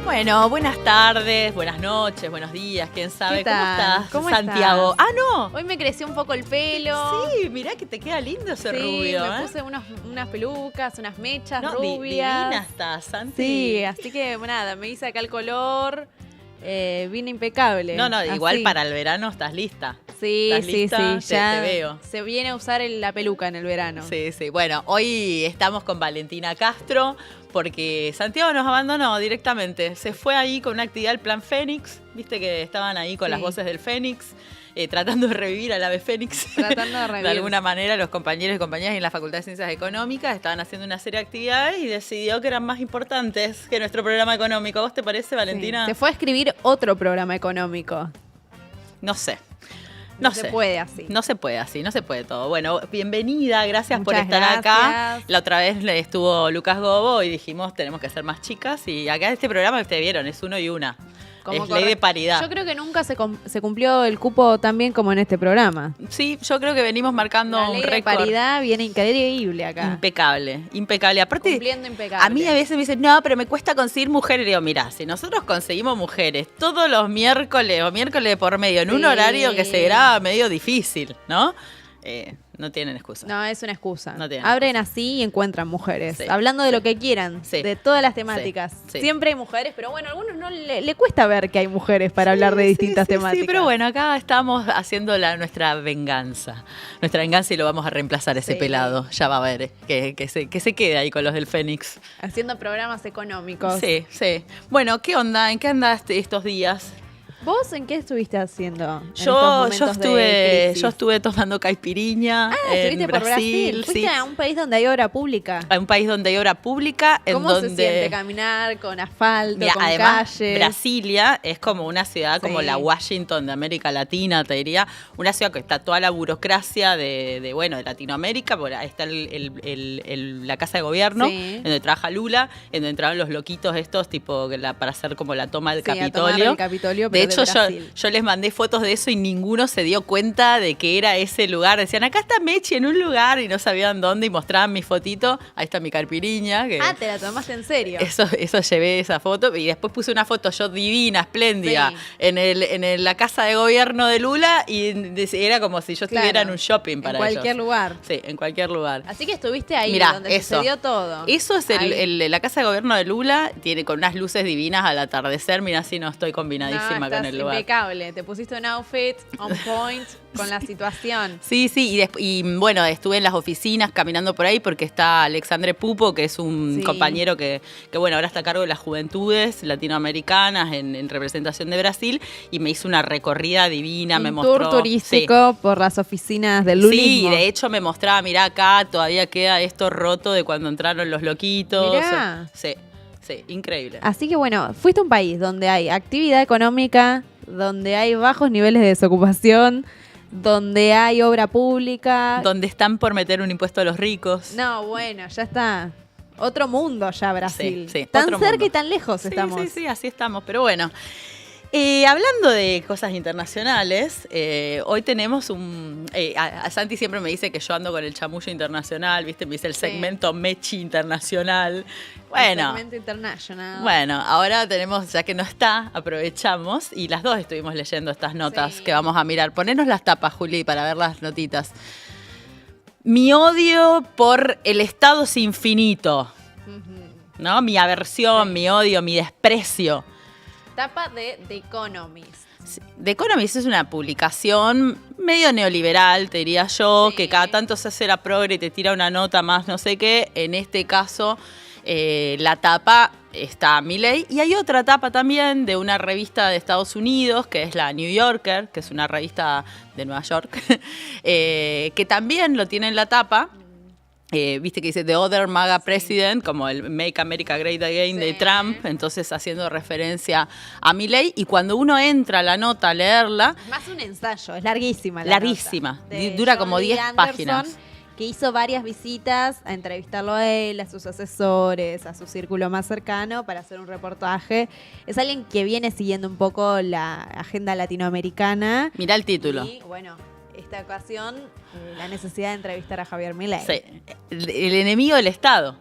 Bueno, buenas tardes, buenas noches, buenos días, quién sabe. ¿Qué tal? ¿Cómo estás, ¿Cómo Santiago? estás? Ah, no. Hoy me creció un poco el pelo. Sí, mirá que te queda lindo ese rubio. Me puse unas pelucas, unas mechas No, rubias. divina estás, Santi. Sí, así que nada, me hice acá el color. Vine impecable. No, igual así. para el verano estás lista. Sí, ¿Estás lista? sí, ya Te veo. se viene a usar la peluca en el verano. Sí. Bueno, hoy estamos con Valentina Castro porque Santiago nos abandonó directamente. Se fue ahí con una actividad del Plan Fénix. Viste que estaban ahí con las voces del Fénix, tratando de revivir al ave Fénix. Tratando de revivir. De alguna manera, los compañeros y compañeras en la Facultad de Ciencias Económicas estaban haciendo una serie de actividades y decidió que eran más importantes que nuestro programa económico. ¿Vos te parece, Valentina? Sí. Se fue a escribir otro programa económico. No sé. No se puede así. No se puede así, no se puede todo. Bueno, bienvenida, gracias por Muchas estar gracias. acá. La otra vez estuvo Lucas Gobo y dijimos tenemos que ser más chicas. Y acá este programa, ustedes vieron, es uno y una. Es ley de paridad. Yo creo que nunca se cumplió el cupo tan bien como en este programa. Sí, yo creo que venimos marcando La un ley récord. de paridad viene increíble acá. Impecable. Aparte, cumpliendo impecable. A mí a veces me dicen, no, pero me cuesta conseguir mujeres. Y digo, mirá, si nosotros conseguimos mujeres todos los miércoles o miércoles por medio en un horario que se graba medio difícil, ¿no? No tienen excusa. No, es una excusa. No tienen Abren así y encuentran mujeres. Sí, hablando de lo que quieran, de todas las temáticas. Sí. Siempre hay mujeres, pero bueno, a algunos no le cuesta ver que hay mujeres para hablar de distintas temáticas. Sí, pero bueno, acá estamos haciendo nuestra venganza. Nuestra venganza y lo vamos a reemplazar ese pelado. Ya va a ver que se quede ahí con los del Fénix. Haciendo programas económicos. Sí. Bueno, ¿qué onda? ¿En qué andaste estos días? ¿Vos en qué estuviste haciendo? Yo estuve tomando caipiriña en estuviste por Brasil. Fuiste a un país donde hay obra pública. A un país donde hay obra pública. ¿Cómo se siente caminar con asfalto, con además, calles? Brasilia es como una ciudad como la Washington de América Latina, te diría. Una ciudad que está toda la burocracia de Latinoamérica. Por ahí está la casa de gobierno, en donde trabaja Lula, en donde entraron los loquitos estos, tipo para hacer como la toma del Capitolio. De hecho, yo les mandé fotos de eso y ninguno se dio cuenta de que era ese lugar. Decían, acá está Mechi en un lugar y no sabían dónde y mostraban mi fotito. Ahí está mi caipiriña. Te la tomaste en serio. Eso llevé esa foto y después puse una foto yo divina, espléndida, en la casa de gobierno de Lula y era como si yo estuviera en un shopping para ellos. En cualquier lugar. Sí, en cualquier lugar. Así que estuviste ahí, Mirá, donde sucedió todo. Eso es la casa de gobierno de Lula, tiene con unas luces divinas al atardecer. Mira, si no estoy combinadísima acá en el lugar. Impecable, te pusiste un outfit on point con la situación. Sí, y bueno, estuve en las oficinas caminando por ahí porque está Alexandre Pupo, que es un compañero que bueno, ahora está a cargo de las juventudes latinoamericanas en representación de Brasil y me hizo una recorrida divina, me mostró. Tour turístico por las oficinas del lulismo. Sí, de hecho me mostraba, mirá acá, todavía queda esto roto de cuando entraron los loquitos. Mirá. Sí, increíble. Así que bueno, fuiste a un país donde hay actividad económica, donde hay bajos niveles de desocupación, donde hay obra pública. Donde están por meter un impuesto a los ricos. No, bueno, ya está. Otro mundo ya Brasil. Sí, tan otro cerca mundo. Y tan lejos estamos. Sí, así estamos. Pero bueno, hablando de cosas internacionales, hoy tenemos a Santi siempre me dice que yo ando con el chamullo internacional, ¿viste? Me dice el segmento Mechi internacional. Bueno, segmento internacional. Bueno, ahora tenemos, ya que no está, aprovechamos y las dos estuvimos leyendo estas notas que vamos a mirar. Ponenos las tapas, Juli, para ver las notitas. Mi odio por el Estado es infinito, ¿no? Mi aversión, mi odio, mi desprecio. Tapa de The Economist. Sí. The Economist es una publicación medio neoliberal, te diría yo, que cada tanto se hace la progre y te tira una nota más no sé qué. En este caso, la tapa está Milei. Y hay otra tapa también de una revista de Estados Unidos, que es la New Yorker, que es una revista de Nueva York, que también lo tiene en la tapa. Viste que dice The Other MAGA President, como el Make America Great Again de Trump, entonces haciendo referencia a Milei. Y cuando uno entra a la nota a leerla... Más un ensayo, es larguísima la larguísima, nota. Dura como 10 páginas. Que hizo varias visitas a entrevistarlo a él, a sus asesores, a su círculo más cercano para hacer un reportaje. Es alguien que viene siguiendo un poco la agenda latinoamericana. Mirá el título. Y bueno, esta ocasión la necesidad de entrevistar a Javier Milei. Sí. El enemigo del Estado.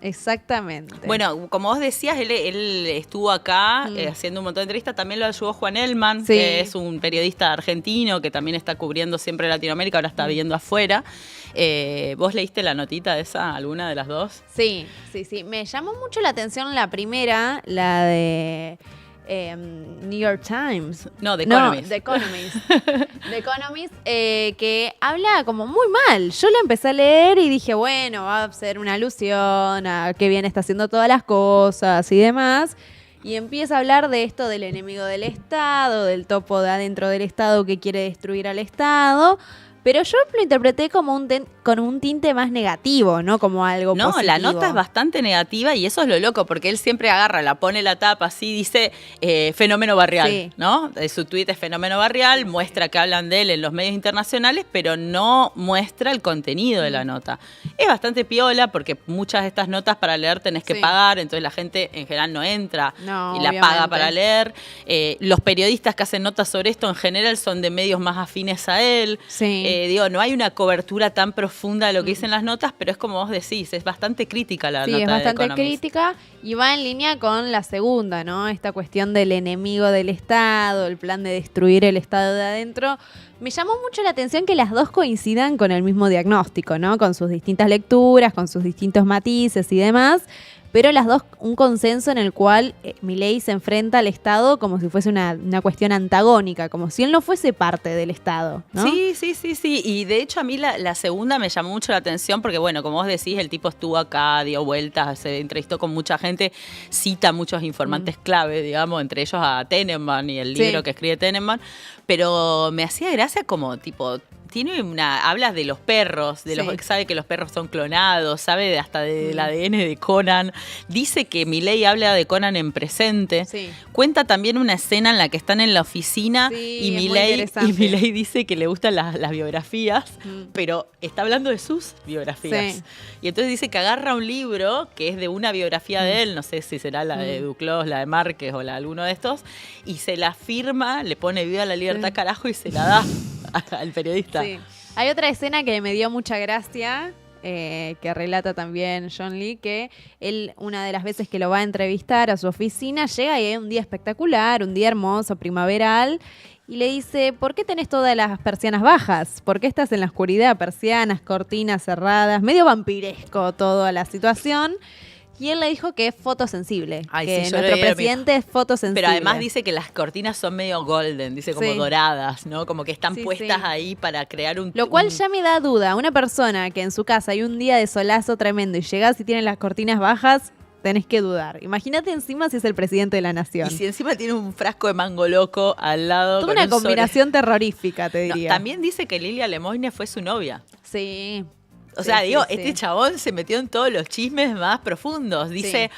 Exactamente. Bueno, como vos decías, él estuvo acá haciendo un montón de entrevistas. También lo ayudó Juan Elman, Sí. que es un periodista argentino que también está cubriendo siempre Latinoamérica, ahora está viviendo afuera. ¿Vos leíste la notita de esa, alguna de las dos? Sí. Me llamó mucho la atención la primera, la de New York Times. No, The Economist. The Economist. The Economist, que habla como muy mal. Yo la empecé a leer y dije, bueno, va a ser una alusión a qué bien está haciendo todas las cosas y demás. Y empieza a hablar de esto del enemigo del Estado, del topo de adentro del Estado que quiere destruir al Estado. Pero yo lo interpreté como con un tinte más negativo, ¿no? Como algo positivo. No, la nota es bastante negativa y eso es lo loco, porque él siempre agarra, la pone la tapa así, dice fenómeno barrial, Sí. ¿no? Su tuit es fenómeno barrial, muestra que hablan de él en los medios internacionales, pero no muestra el contenido de la nota. Es bastante piola porque muchas de estas notas para leer tenés que pagar, entonces la gente en general no entra y la obviamente paga para leer. Los periodistas que hacen notas sobre esto en general son de medios más afines a él. Sí. No hay una cobertura tan profunda de lo que dicen las notas, pero es como vos decís, es bastante crítica la nota de Sí, es bastante Economist. crítica y va en línea con la segunda, ¿no? Esta cuestión del enemigo del Estado, el plan de destruir el Estado de adentro. Me llamó mucho la atención que las dos coincidan con el mismo diagnóstico, ¿no? Con sus distintas lecturas, con sus distintos matices y demás. Pero las dos, un consenso en el cual Milei se enfrenta al Estado como si fuese una cuestión antagónica, como si él no fuese parte del Estado, ¿no? Sí. Y de hecho a mí la segunda me llamó mucho la atención porque, bueno, como vos decís, el tipo estuvo acá, dio vueltas, se entrevistó con mucha gente, cita muchos informantes clave, digamos, entre ellos a Tenenbaum y el libro que escribe Tenenbaum. Pero me hacía gracia como, tipo, hablas de los perros, sabe que los perros son clonados, sabe hasta del ADN de Conan, dice que Milei habla de Conan en presente, cuenta también una escena en la que están en la oficina y Milei dice que le gustan las biografías, pero está hablando de sus biografías. Sí. Y entonces dice que agarra un libro que es de una biografía de él, no sé si será la de Duclos, la de Márquez o la de alguno de estos, y se la firma, le pone viva la libertad carajo y se la da al periodista. Sí. Hay otra escena que me dio mucha gracia, que relata también John Lee, que él, una de las veces que lo va a entrevistar a su oficina, llega y hay un día espectacular, un día hermoso, primaveral, y le dice, ¿por qué tenés todas las persianas bajas? ¿Por qué estás en la oscuridad? Persianas, cortinas cerradas, medio vampiresco toda la situación. Y él le dijo que es fotosensible, que nuestro presidente es fotosensible. Pero además dice que las cortinas son medio golden, dice como doradas, ¿no? Como que están puestas ahí para crear un... Lo cual ya me da duda. Una persona que en su casa hay un día de solazo tremendo y llegás y tiene las cortinas bajas, tenés que dudar. Imagínate encima si es el presidente de la nación. Y si encima tiene un frasco de mango loco al lado. Toda una combinación terrorífica, te diría. También dice que Lilia Lemoyne fue su novia. Sí. O sea, este chabón se metió en todos los chismes más profundos. Dice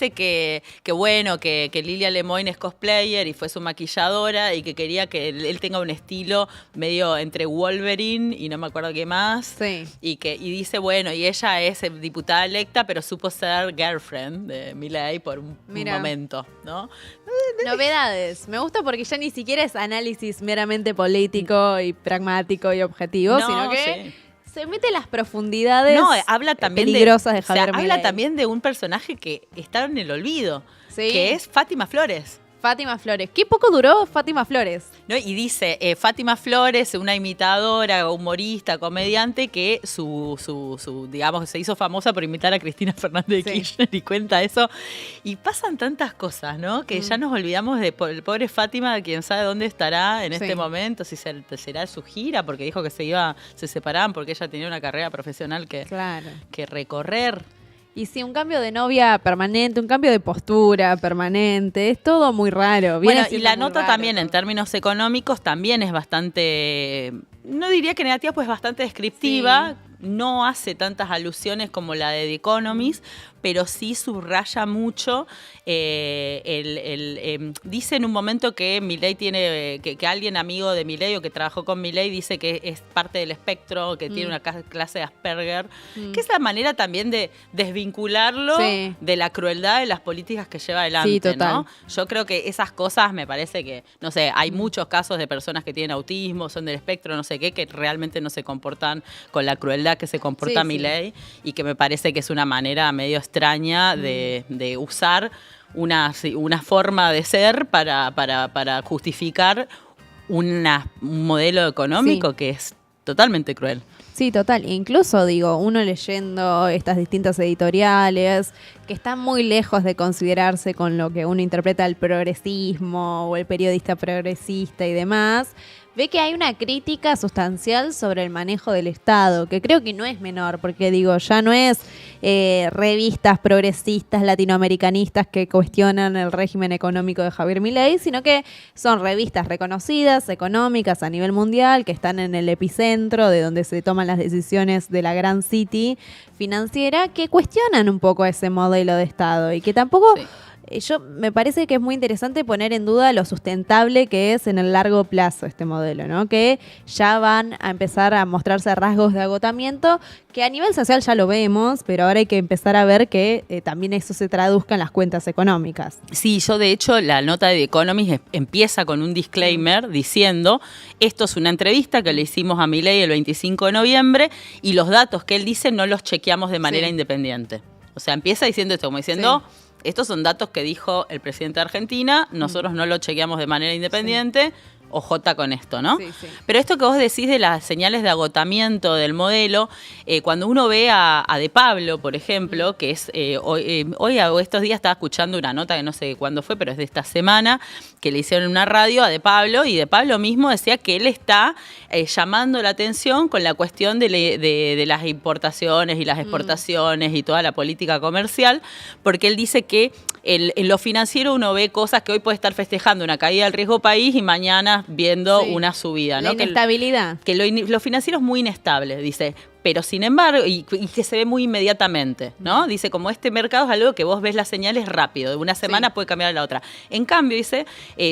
que bueno, que Lilia Lemoyne es cosplayer y fue su maquilladora y que quería que él tenga un estilo medio entre Wolverine y no me acuerdo qué más. Sí. Y dice, bueno, y ella es diputada electa, pero supo ser girlfriend de Milei por un momento, ¿no? Novedades. Me gusta porque ya ni siquiera es análisis meramente político y pragmático y objetivo, sino que... se mete en las profundidades habla también peligrosas de Javier Milei. Habla también de un personaje que está en el olvido, que es Fátima Flores. Fátima Flores. ¿Qué poco duró Fátima Flores? ¿No? Y dice, Fátima Flores, una imitadora, humorista, comediante, que digamos, se hizo famosa por imitar a Cristina Fernández de Kirchner y cuenta eso. Y pasan tantas cosas, ¿no? Que ya nos olvidamos de el pobre Fátima, quién sabe dónde estará en este momento, si será su gira, porque dijo que se separaban porque ella tenía una carrera profesional que recorrer. Y sí, un cambio de novia permanente, un cambio de postura permanente, es todo muy raro. Bueno, y la nota también en términos económicos también es bastante, no diría que negativa, pues bastante descriptiva. No hace tantas alusiones como la de The Economist, pero sí subraya mucho. Dice en un momento que Milei tiene, que alguien amigo de Milei o que trabajó con Milei dice que es parte del espectro, que tiene una clase de Asperger, que es la manera también de desvincularlo de la crueldad de las políticas que lleva adelante. Sí, total. ¿No? Yo creo que esas cosas me parece que, no sé, hay muchos casos de personas que tienen autismo, son del espectro, no sé qué, que realmente no se comportan con la crueldad que se comporta Milei y que me parece que es una manera medio extraña de usar una forma de ser para justificar un modelo económico que es totalmente cruel. Sí, total. Incluso, digo, uno leyendo estas distintas editoriales que están muy lejos de considerarse con lo que uno interpreta el progresismo o el periodista progresista y demás, ve que hay una crítica sustancial sobre el manejo del Estado, que creo que no es menor, porque digo, ya no es revistas progresistas latinoamericanistas que cuestionan el régimen económico de Javier Milei, sino que son revistas reconocidas, económicas a nivel mundial, que están en el epicentro de donde se toman las decisiones de la gran city financiera, que cuestionan un poco ese modelo de Estado y que tampoco... Sí. Yo me parece que es muy interesante poner en duda lo sustentable que es en el largo plazo este modelo, ¿no? Que ya van a empezar a mostrarse rasgos de agotamiento, que a nivel social ya lo vemos, pero ahora hay que empezar a ver que también eso se traduzca en las cuentas económicas. Sí, yo de hecho la nota de The Economist empieza con un disclaimer diciendo, esto es una entrevista que le hicimos a Milei el 25 de noviembre y los datos que él dice no los chequeamos de manera independiente. O sea, empieza diciendo esto, como diciendo... Sí. Estos son datos que dijo el presidente de Argentina, nosotros no lo chequeamos de manera independiente, ojota con esto, ¿no? Sí, sí. Pero esto que vos decís de las señales de agotamiento del modelo, cuando uno ve a De Pablo, por ejemplo, que es hoy o estos días estaba escuchando una nota que no sé cuándo fue, pero es de esta semana, que le hicieron en una radio a De Pablo, y De Pablo mismo decía que él está llamando la atención con la cuestión de las importaciones y las exportaciones y toda la política comercial, porque él dice que en lo financiero uno ve cosas que hoy puede estar festejando una caída del riesgo país y mañana viendo una subida, ¿no? La inestabilidad. Que lo financiero es muy inestable, dice. Pero sin embargo, y que se ve muy inmediatamente, ¿no? Dice, como este mercado es algo que vos ves las señales rápido, de una semana puede cambiar a la otra. En cambio, dice,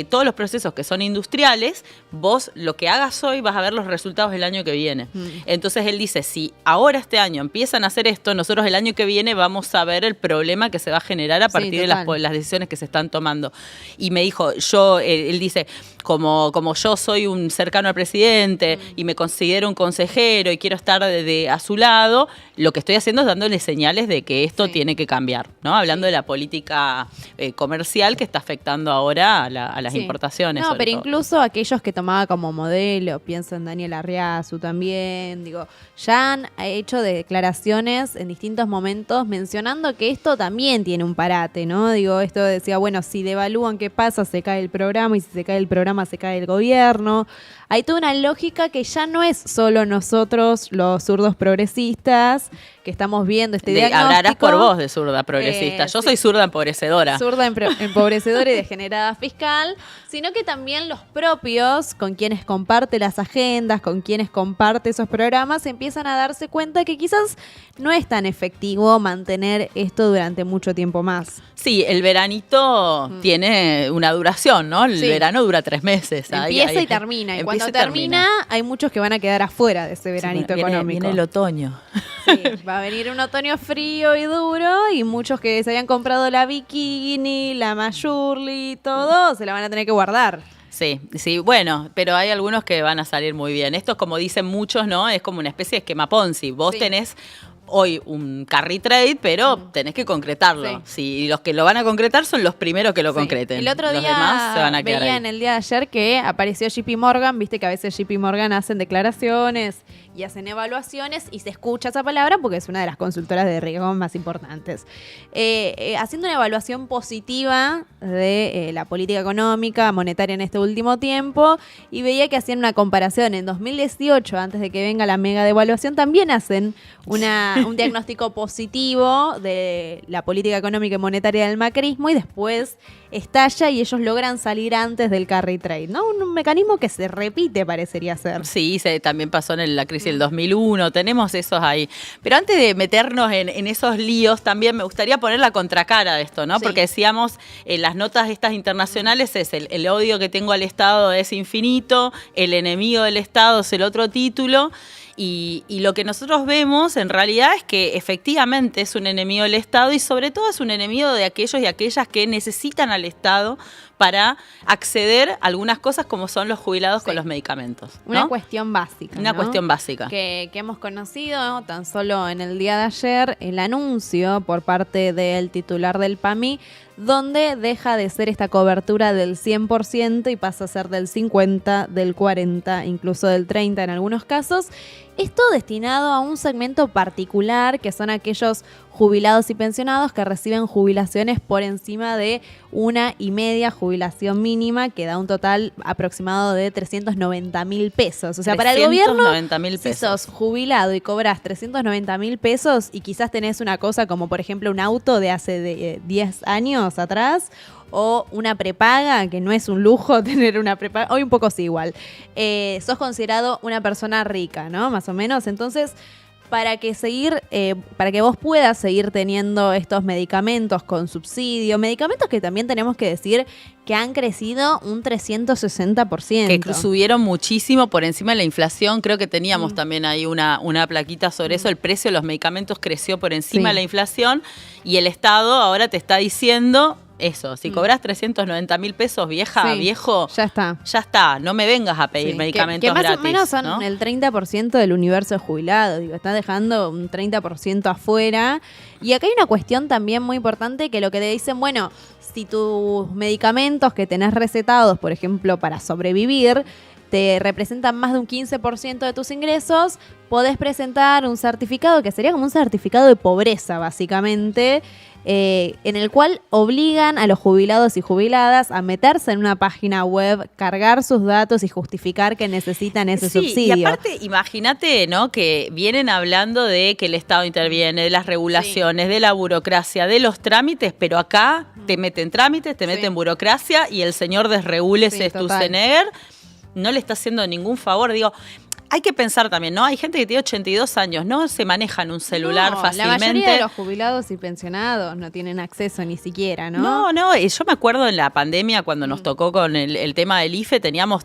todos los procesos que son industriales, vos lo que hagas hoy vas a ver los resultados del año que viene. Entonces él dice, si ahora este año empiezan a hacer esto, nosotros el año que viene vamos a ver el problema que se va a generar a partir de las decisiones que se están tomando. Y me dijo, él dice, como yo soy un cercano al presidente y me considero un consejero y quiero estar a su lado, lo que estoy haciendo es dándole señales de que esto tiene que cambiar, ¿no? Hablando de la política comercial que está afectando ahora a las importaciones. No, pero incluso aquellos que tomaba como modelo, pienso en Daniel Arriazu también, digo, ya han hecho declaraciones en distintos momentos mencionando que esto también tiene un parate, ¿no? Digo, esto decía, bueno, si devalúan, ¿qué pasa? Se cae el programa, y si se cae el programa, se cae el gobierno. Hay toda una lógica que ya no es solo nosotros, los zurdos progresistas, que estamos viendo este diagnóstico. Hablarás por vos de zurda progresista. Yo soy zurda empobrecedora. Zurda empobrecedora y degenerada fiscal, sino que también los propios, con quienes comparte las agendas, con quienes comparte esos programas, empiezan a darse cuenta que quizás no es tan efectivo mantener esto durante mucho tiempo más. Sí, el veranito tiene una duración, ¿no? El verano dura 3 meses. Empieza y termina. Y cuando termina, hay muchos que van a quedar afuera de ese veranito económico. Viene el otoño. Sí, va a venir un otoño frío y duro y muchos que se habían comprado la bikini, la mayurli, todo, se la van a tener que guardar. Sí, bueno, pero hay algunos que van a salir muy bien. Esto, como dicen muchos, ¿no? Es como una especie de esquema Ponzi. Vos tenés hoy un carry trade, pero tenés que concretarlo. Sí, los que lo van a concretar son los primeros que lo concreten. El otro los día demás se van a quedar veía ahí. En el día de ayer que apareció JP Morgan, viste que a veces JP Morgan hacen declaraciones y hacen evaluaciones y se escucha esa palabra porque es una de las consultoras de riesgo más importantes. Haciendo una evaluación positiva de la política económica, monetaria en este último tiempo, y veía que hacían una comparación. En 2018, antes de que venga la mega devaluación, también hacen un diagnóstico positivo de la política económica y monetaria del macrismo y después estalla y ellos logran salir antes del carry trade, ¿no? Un mecanismo que se repite, parecería ser. Sí, también pasó en la crisis del 2001, tenemos esos ahí. Pero antes de meternos en esos líos, también me gustaría poner la contracara de esto, ¿no? Porque decíamos, las notas estas internacionales es el odio que tengo al Estado es infinito, el enemigo del Estado es el otro título. Y lo que nosotros vemos en realidad es que efectivamente es un enemigo del Estado y sobre todo es un enemigo de aquellos y aquellas que necesitan al Estado para acceder a algunas cosas como son los jubilados con los medicamentos, ¿no? Una cuestión básica. Una cuestión básica. Que hemos conocido, ¿no? Tan solo en el día de ayer, el anuncio por parte del titular del PAMI, donde deja de ser esta cobertura del 100% y pasa a ser del 50%, del 40%, incluso del 30% en algunos casos. Esto destinado a un segmento particular, que son aquellos jubilados y pensionados que reciben jubilaciones por encima de 1,5 jubilación mínima, que da un total aproximado de 390.000 pesos. O sea, para el gobierno, si sos jubilado y cobras 390.000 pesos y quizás tenés una cosa como, por ejemplo, un auto de hace 10 años atrás, o una prepaga, que no es un lujo tener una prepaga, hoy un poco sí igual, sos considerado una persona rica, ¿no? Más o menos. Entonces, para que vos puedas seguir teniendo estos medicamentos con subsidio, medicamentos que también tenemos que decir que han crecido un 360%. Que subieron muchísimo por encima de la inflación. Creo que teníamos también ahí una plaquita sobre eso. El precio de los medicamentos creció por encima de la inflación y el Estado ahora te está diciendo eso. Si cobras 390.000 pesos, viejo, ya está. No me vengas a pedir medicamentos que más gratis, o menos son, ¿no? El 30% del universo de jubilados. Digo, estás dejando un 30% afuera. Y acá hay una cuestión también muy importante, que lo que te dicen, bueno, si tus medicamentos que tenés recetados, por ejemplo, para sobrevivir, te representan más de un 15% de tus ingresos, podés presentar un certificado que sería como un certificado de pobreza, básicamente, en el cual obligan a los jubilados y jubiladas a meterse en una página web, cargar sus datos y justificar que necesitan ese subsidio. Y aparte, imagínate, ¿no?, que vienen hablando de que el Estado interviene, de las regulaciones, de la burocracia, de los trámites, pero acá te meten trámites, te meten burocracia y el señor desregúlese Sturzenegger no le está haciendo ningún favor. Digo, hay que pensar también, ¿no? Hay gente que tiene 82 años, no se maneja en un celular fácilmente. La mayoría de los jubilados y pensionados no tienen acceso ni siquiera, ¿no? No, yo me acuerdo en la pandemia cuando nos tocó con el tema del IFE, teníamos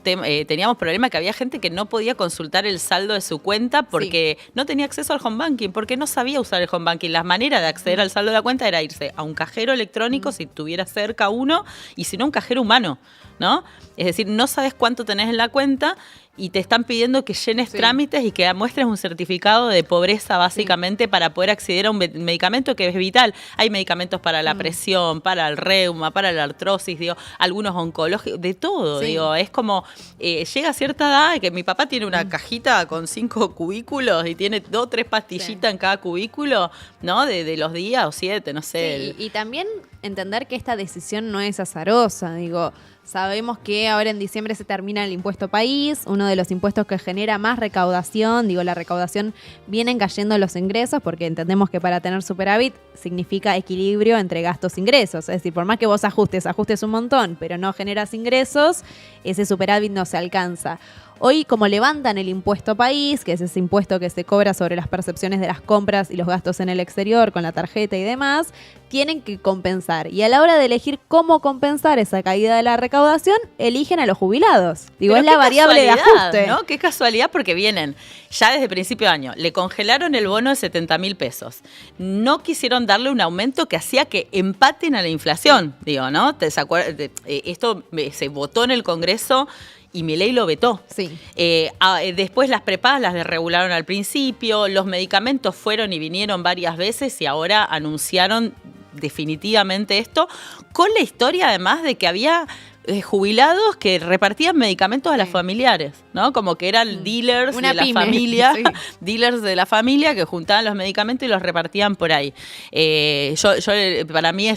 problema que había gente que no podía consultar el saldo de su cuenta porque no tenía acceso al home banking, porque no sabía usar el home banking. La manera de acceder al saldo de la cuenta era irse a un cajero electrónico si tuviera cerca uno, y si no, un cajero humano, ¿no? Es decir, no sabes cuánto tenés en la cuenta y te están pidiendo que llenes trámites y que muestres un certificado de pobreza, básicamente, para poder acceder a un medicamento que es vital. Hay medicamentos para la presión, para el reuma, para la artrosis, digo, algunos oncológicos, de todo, digo. Es como, llega a cierta edad que mi papá tiene una cajita con 5 cubículos y tiene 2 o 3 pastillitas en cada cubículo, ¿no? De los días o 7, no sé. Y también entender que esta decisión no es azarosa, digo. Sabemos que ahora en diciembre se termina el impuesto país, uno de los impuestos que genera más recaudación. Digo, la recaudación vienen cayendo los ingresos porque entendemos que para tener superávit significa equilibrio entre gastos e ingresos. Es decir, por más que vos ajustes un montón, pero no generas ingresos, ese superávit no se alcanza. Hoy, como levantan el impuesto país, que es ese impuesto que se cobra sobre las percepciones de las compras y los gastos en el exterior con la tarjeta y demás, tienen que compensar. Y a la hora de elegir cómo compensar esa caída de la recaudación, eligen a los jubilados. Digo, es la variable de ajuste, ¿no? Qué casualidad, porque vienen ya desde principio de año, le congelaron el bono de 70.000 pesos. No quisieron darle un aumento que hacía que empaten a la inflación, digo, ¿no? Esto se votó en el Congreso y Milei lo vetó. Después las prepagas las desregularon al principio, los medicamentos fueron y vinieron varias veces y ahora anunciaron definitivamente esto, con la historia además de que había jubilados que repartían medicamentos a las familiares, ¿no? Como que eran dealers de la familia, dealers de la familia que juntaban los medicamentos y los repartían por ahí. Para mí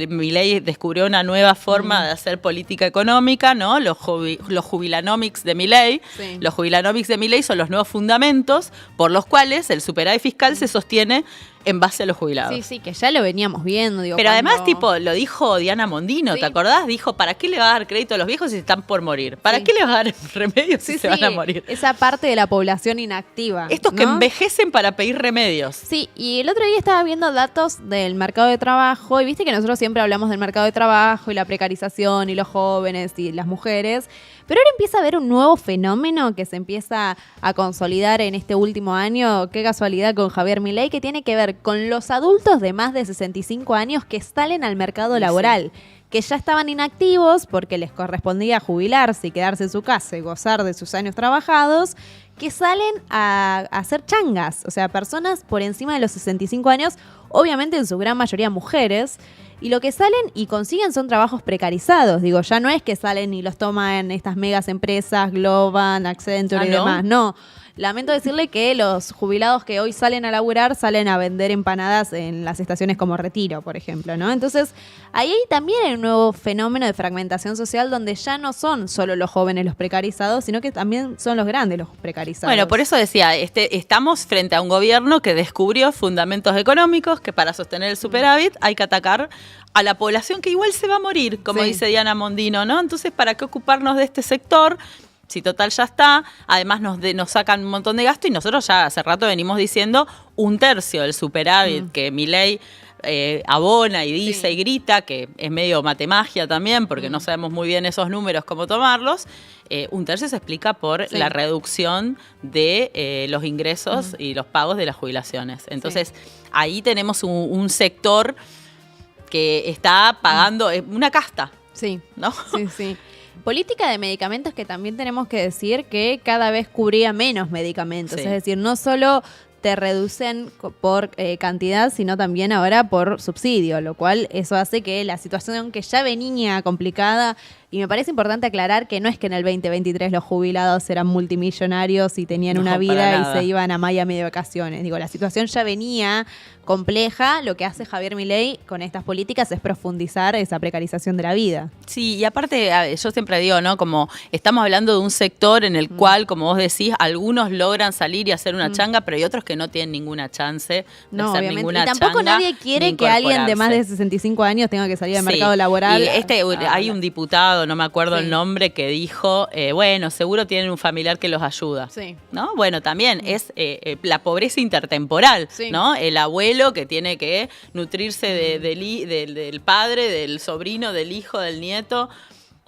Milei descubrió una nueva forma de hacer política económica, ¿no? Los jubilanomics de Milei. Los jubilanomics de Milei son los nuevos fundamentos por los cuales el superávit fiscal se sostiene en base a los jubilados. Sí, sí, que ya lo veníamos viendo. Digo, pero cuando... además, tipo, lo dijo Diana Mondino, Sí. ¿te acordás? Dijo, ¿para qué le va a dar crédito a los viejos si están por morir? ¿Para Sí. qué le va a dar remedios si Sí, se sí, van a morir? esa parte de la población inactiva. Estos que ¿no? envejecen para pedir remedios. Sí, y el otro día estaba viendo datos del mercado de trabajo y viste que nosotros siempre hablamos del mercado de trabajo y la precarización y los jóvenes y las mujeres, pero ahora empieza a haber un nuevo fenómeno que se empieza a consolidar en este último año, qué casualidad con Javier Milei, que tiene que ver con los adultos de más de 65 años que salen al mercado laboral. Que ya estaban inactivos porque les correspondía jubilarse y quedarse en su casa y gozar de sus años trabajados, que salen a hacer changas, o sea, personas por encima de los 65 años, obviamente en su gran mayoría mujeres, y lo que salen y consiguen son trabajos precarizados, digo, ya no es que salen y los toman estas megas empresas, Globan, Accenture y ¿no? demás, no. Lamento decirle que los jubilados que hoy salen a laburar salen a vender empanadas en las estaciones como Retiro, por ejemplo, ¿no? Entonces, ahí también hay un nuevo fenómeno de fragmentación social donde ya no son solo los jóvenes los precarizados, sino que también son los grandes los precarizados. Bueno, por eso decía, estamos frente a un gobierno que descubrió fundamentos económicos que para sostener el superávit hay que atacar a la población que igual se va a morir, como Sí. dice Diana Mondino, ¿no? Entonces, ¿para qué ocuparnos de este sector? Si total ya está, además nos sacan un montón de gasto y nosotros ya hace rato venimos diciendo 1/3 del superávit que Milei abona y dice Sí. y grita, que es medio matemagia también, porque no sabemos muy bien esos números cómo tomarlos. 1/3 se explica por Sí. la reducción de los ingresos y los pagos de las jubilaciones. Entonces, ahí tenemos un sector que está pagando una casta, Sí. ¿no? Sí, sí. Política de medicamentos que también tenemos que decir que cada vez cubría menos medicamentos. Sí. Es decir, no solo te reducen por cantidad, sino también ahora por subsidio, lo cual eso hace que la situación que ya venía complicada, y me parece importante aclarar que no es que en el 2023 los jubilados eran multimillonarios y tenían No, una para vida y nada. se iban a Miami de vacaciones. Digo, la situación ya venía compleja. Lo que hace Javier Milei con estas políticas es profundizar esa precarización de la vida. Sí, y aparte, yo siempre digo, ¿no? Como estamos hablando de un sector en el cual, como vos decís, algunos logran salir y hacer una changa, pero hay otros que no tienen ninguna chance de No, hacer obviamente. ninguna Y tampoco changa, nadie quiere ni que alguien de más de incorporarse. 65 años tenga que salir al Sí. mercado laboral. Y hay un diputado, no me acuerdo Sí. el nombre, que dijo, bueno, seguro tienen un familiar que los ayuda. Sí. ¿No? Bueno, también es la pobreza intertemporal, Sí. ¿no? El abuelo que tiene que nutrirse del padre, del sobrino, del hijo, del nieto.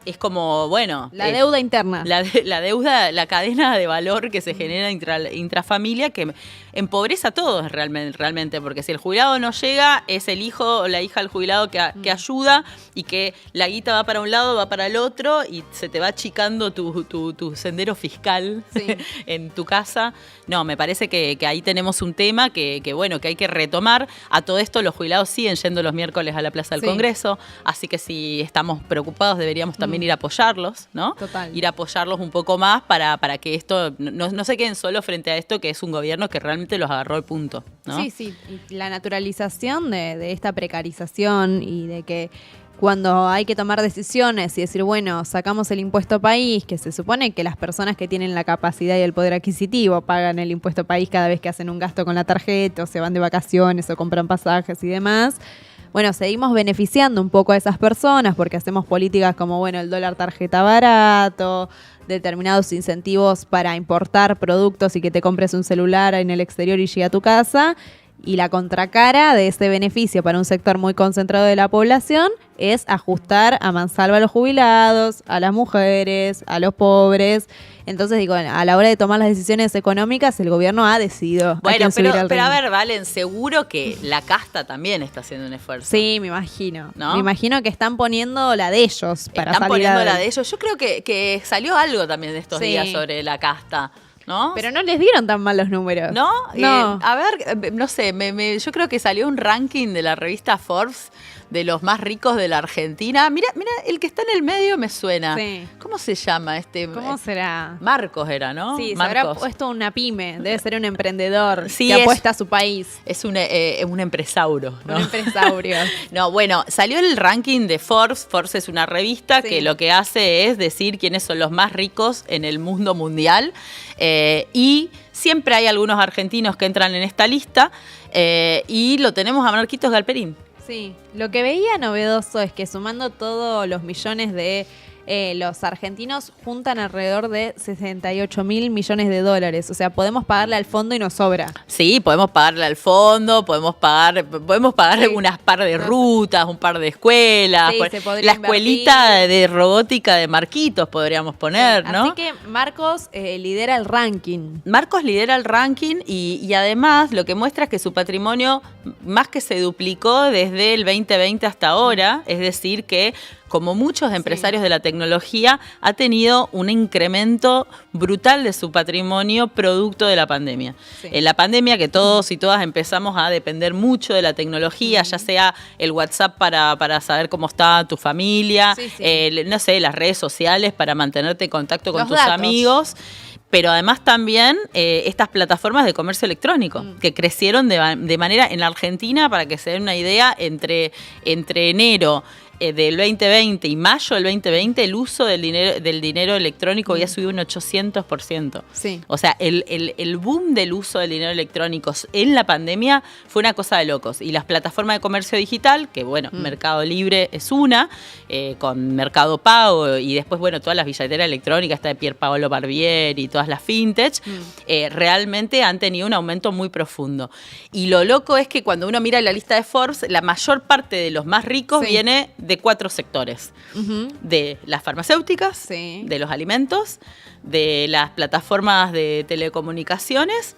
Es como, bueno... La deuda interna. La deuda, la cadena de valor que se genera intrafamilia que empobrece a todos realmente, porque si el jubilado no llega, es el hijo o la hija del jubilado que ayuda y que la guita va para un lado, va para el otro y se te va achicando tu sendero fiscal Sí. en tu casa. No, me parece que ahí tenemos un tema que bueno, que hay que retomar. A todo esto los jubilados siguen yendo los miércoles a la Plaza del Sí. Congreso, así que si estamos preocupados deberíamos también ir a apoyarlos, ¿no? Total. Ir a apoyarlos un poco más para que esto no se queden solo frente a esto, que es un gobierno que realmente los agarró al punto, ¿no? Sí, sí. Y la naturalización de esta precarización y de que cuando hay que tomar decisiones y decir, bueno, sacamos el impuesto país, que se supone que las personas que tienen la capacidad y el poder adquisitivo pagan el impuesto país cada vez que hacen un gasto con la tarjeta o se van de vacaciones o compran pasajes y demás. Bueno, seguimos beneficiando un poco a esas personas porque hacemos políticas como, bueno, el dólar tarjeta barato, determinados incentivos para importar productos y que te compres un celular en el exterior y llegue a tu casa. Y la contracara de ese beneficio para un sector muy concentrado de la población es ajustar a mansalva a los jubilados, a las mujeres, a los pobres. Entonces, digo, a la hora de tomar las decisiones económicas, el gobierno ha decidido a Bueno, quién subir pero al a ring. ver, Valen, seguro que la casta también está haciendo un esfuerzo. Sí, me imagino. ¿No? Me imagino que están poniendo la de ellos para Están salir poniendo la adelante. de ellos. Yo creo que salió algo también de estos Sí. días sobre la casta, ¿no? Pero no les dieron tan mal los números. ¿No? No. A ver, no sé, yo creo que salió un ranking de la revista Forbes de los más ricos de la Argentina. Mira, el que está en el medio me suena. Sí. ¿Cómo se llama este? ¿Cómo será? Marcos era, ¿no? Sí, Marcos. se habrá puesto una pyme. Debe ser un emprendedor Sí, que apuesta a su país. Es un empresauro, ¿no? Un empresario. No, bueno, salió el ranking de Forbes. Forbes es una revista que lo que hace es decir quiénes son los más ricos en el mundo mundial. Y siempre hay algunos argentinos que entran en esta lista. Y lo tenemos a Marquitos Galperín. Sí, lo que veía novedoso es que sumando todos los millones de los argentinos juntan alrededor de 68 mil millones de dólares. O sea, podemos pagarle al fondo y nos sobra. Sí, podemos pagarle al fondo, podemos pagar unas par de rutas, un par de escuelas. Sí, se podría la invertir. Escuelita de robótica de Marquitos podríamos poner, Sí, ¿no? así que Marcos lidera el ranking. Marcos lidera el ranking y además lo que muestra es que su patrimonio más que se duplicó desde el 2020 hasta ahora, es decir que como muchos empresarios de la tecnología, ha tenido un incremento brutal de su patrimonio producto de la pandemia. Sí. En la pandemia que todos y todas empezamos a depender mucho de la tecnología, ya sea el WhatsApp para saber cómo está tu familia, no sé, las redes sociales para mantenerte en contacto con tus amigos. Pero además también estas plataformas de comercio electrónico que crecieron de manera en la Argentina, para que se den una idea, entre enero del 2020 y mayo del 2020 el uso del dinero electrónico había subido un 800%. Sí. O sea, el boom del uso del dinero electrónico en la pandemia fue una cosa de locos. Y las plataformas de comercio digital, que bueno, Mercado Libre es una, con Mercado Pago y después, bueno, todas las billeteras electrónicas, esta de Pier Paolo Barbieri y todas las fintech, realmente han tenido un aumento muy profundo. Y lo loco es que cuando uno mira la lista de Forbes, la mayor parte de los más ricos viene de 4 sectores. De las farmacéuticas, de los alimentos, de las plataformas de telecomunicaciones,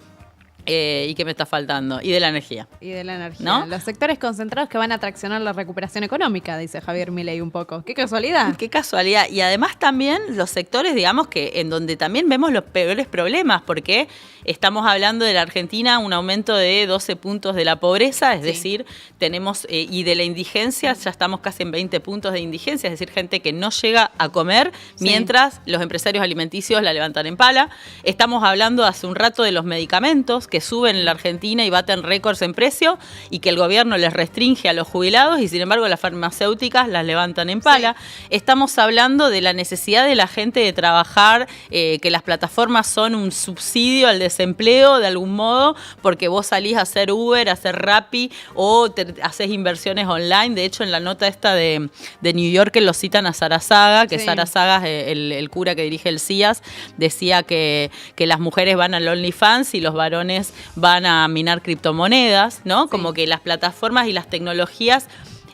¿y qué me está faltando? Y de la energía. Y de la energía. ¿No? Los sectores concentrados que van a traccionar la recuperación económica, dice Javier Milei un poco. ¡Qué casualidad! ¡Qué casualidad! Y además también los sectores, digamos, que en donde también vemos los peores problemas, porque estamos hablando de la Argentina, un aumento de 12 puntos de la pobreza, es decir, tenemos, y de la indigencia, ya estamos casi en 20 puntos de indigencia, es decir, gente que no llega a comer, mientras los empresarios alimenticios la levantan en pala. Estamos hablando hace un rato de los medicamentos, que suben en la Argentina y baten récords en precio, y que el gobierno les restringe a los jubilados, y sin embargo las farmacéuticas las levantan en pala. Estamos hablando de la necesidad de la gente de trabajar, que las plataformas son un subsidio al desempleo de algún modo, porque vos salís a hacer Uber, a hacer Rappi, o haces inversiones online. De hecho, en la nota esta de New York, que lo citan a Sarasaga, que Sarasaga es el cura que dirige el CIAS, decía que las mujeres van al OnlyFans y los varones van a minar criptomonedas, ¿no? Como que las plataformas y las tecnologías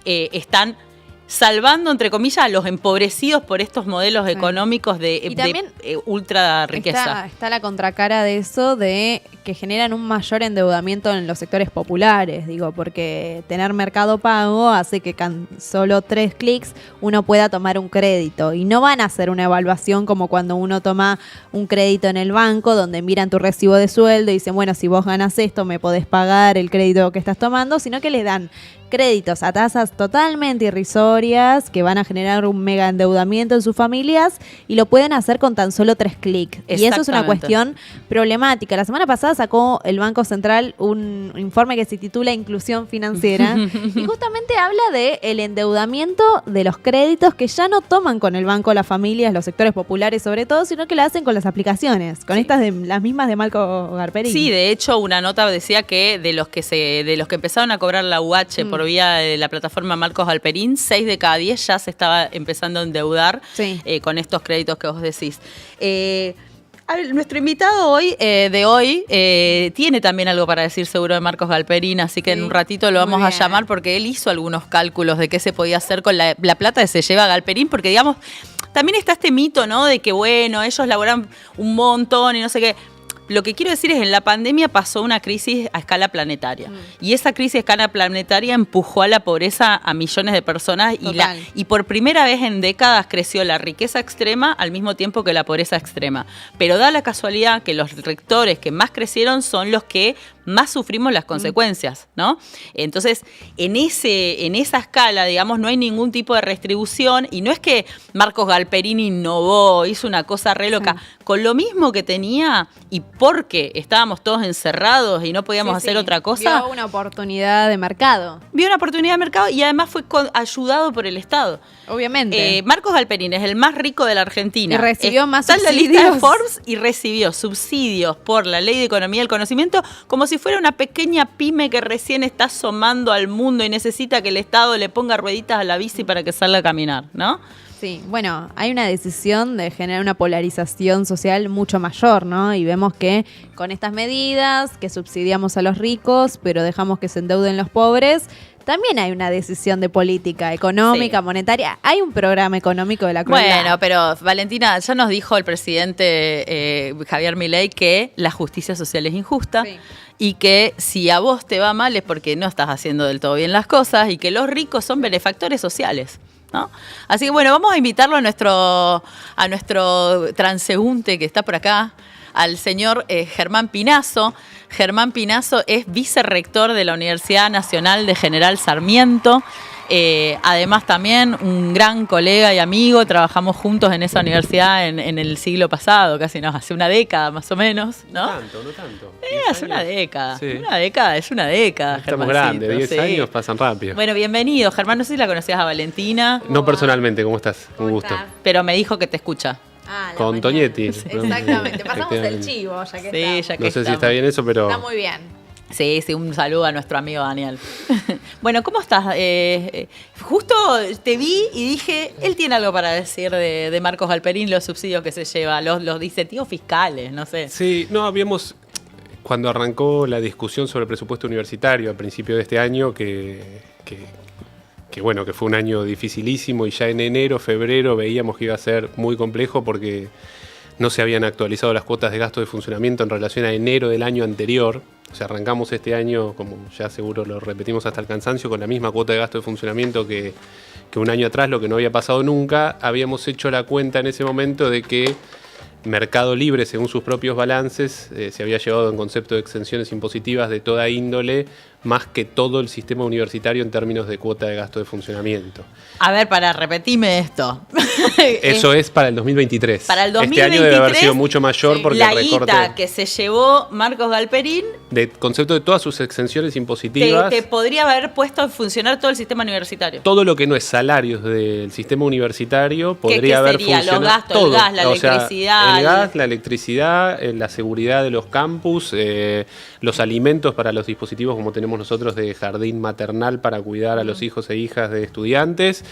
están salvando, entre comillas, a los empobrecidos por estos modelos económicos de ultra riqueza. Está la contracara de eso, de que generan un mayor endeudamiento en los sectores populares, digo, porque tener Mercado Pago hace que con solo 3 clics uno pueda tomar un crédito, y no van a hacer una evaluación como cuando uno toma un crédito en el banco, donde miran tu recibo de sueldo y dicen, bueno, si vos ganas esto me podés pagar el crédito que estás tomando, sino que les dan créditos a tasas totalmente irrisorias que van a generar un mega endeudamiento en sus familias, y lo pueden hacer con tan solo 3 clics. Y eso es una cuestión problemática. La semana pasada sacó el Banco Central un informe que se titula Inclusión Financiera y justamente habla de el endeudamiento de los créditos que ya no toman con el banco las familias, los sectores populares sobre todo, sino que lo hacen con las aplicaciones, con estas las mismas de Marco Galperín. Sí, de hecho una nota decía que de los que empezaron a cobrar la UH por vía de la plataforma Marcos Galperín, 6 de cada 10 ya se estaba empezando a endeudar con estos créditos que vos decís. A ver, nuestro invitado hoy tiene también algo para decir seguro de Marcos Galperín, así que en un ratito lo vamos a llamar, porque él hizo algunos cálculos de qué se podía hacer con la plata que se lleva Galperín, porque digamos, también está este mito, ¿no? De que bueno, ellos laburan un montón y no sé qué. lo que quiero decir es, en la pandemia pasó una crisis a escala planetaria. Y esa crisis a escala planetaria empujó a la pobreza a millones de personas y por primera vez en décadas creció la riqueza extrema al mismo tiempo que la pobreza extrema. Pero da la casualidad que los sectores que más crecieron son los que más sufrimos las consecuencias, ¿no? Entonces, en esa escala, digamos, no hay ningún tipo de redistribución, y no es que Marcos Galperín innovó, hizo una cosa re loca, con lo mismo que tenía, y porque estábamos todos encerrados y no podíamos hacer otra cosa. Vio una oportunidad de mercado. Vio una oportunidad de mercado y además fue ayudado por el Estado. Obviamente. Marcos Galperín es el más rico de la Argentina. Y recibió más subsidios. Está en la lista de Forbes y recibió subsidios por la Ley de Economía del Conocimiento, como si fuera una pequeña pyme que recién está asomando al mundo y necesita que el Estado le ponga rueditas a la bici para que salga a caminar, ¿no? Sí, bueno, hay una decisión de generar una polarización social mucho mayor, ¿no? Y vemos que con estas medidas, que subsidiamos a los ricos, pero dejamos que se endeuden los pobres, también hay una decisión de política económica, monetaria. Hay un programa económico de la crueldad. Bueno, pero Valentina, ya nos dijo el presidente Javier Milei que la justicia social es injusta. Sí. Y que si a vos te va mal es porque no estás haciendo del todo bien las cosas, y que los ricos son benefactores sociales, ¿no? Así que bueno, vamos a invitarlo a nuestro transeúnte que está por acá, al señor Germán Pinazo. Germán Pinazo es vicerrector de la Universidad Nacional de General Sarmiento. Además también un gran colega y amigo, trabajamos juntos en esa universidad en el siglo pasado, casi hace una década más o menos, ¿no? No tanto. Hace una década, una década, es una década. Estamos grandes, 10 años pasan rápido. Bueno, bienvenido, Germán, no sé si la conocías a Valentina. No personalmente, ¿cómo estás? Un gusto. Pero me dijo que te escucha. Con Toñetti. Exactamente, pasamos el chivo, ya que ya que no sé si está bien eso, pero... Está muy bien. Sí, un saludo a nuestro amigo Daniel. Bueno, ¿cómo estás? Justo te vi y dije, él tiene algo para decir de Marcos Galperín, los subsidios que se lleva, los incentivos fiscales, no sé. Sí, cuando arrancó la discusión sobre el presupuesto universitario a principio de este año, que fue un año dificilísimo, y ya en enero, febrero veíamos que iba a ser muy complejo porque no se habían actualizado las cuotas de gasto de funcionamiento en relación a enero del año anterior. O sea, arrancamos este año, como ya seguro lo repetimos hasta el cansancio, con la misma cuota de gasto de funcionamiento que un año atrás, lo que no había pasado nunca. Habíamos hecho la cuenta en ese momento de que Mercado Libre, según sus propios balances, se había llevado en concepto de exenciones impositivas de toda índole, más que todo el sistema universitario en términos de cuota de gasto de funcionamiento. A ver, repetime esto. Eso es para el 2023. Para el 2023. Este año debe haber sido mucho mayor porque la el recorte guita que se llevó Marcos Galperín, de concepto de todas sus exenciones impositivas, te podría haber puesto a funcionar todo el sistema universitario. Todo lo que no es salarios del sistema universitario podría haber sería? funcionado. Los gastos, todo. El gas, la electricidad. El gas, la electricidad, la seguridad de los campus, los alimentos para los dispositivos como tenemos nosotros de jardín maternal para cuidar a los hijos e hijas de estudiantes,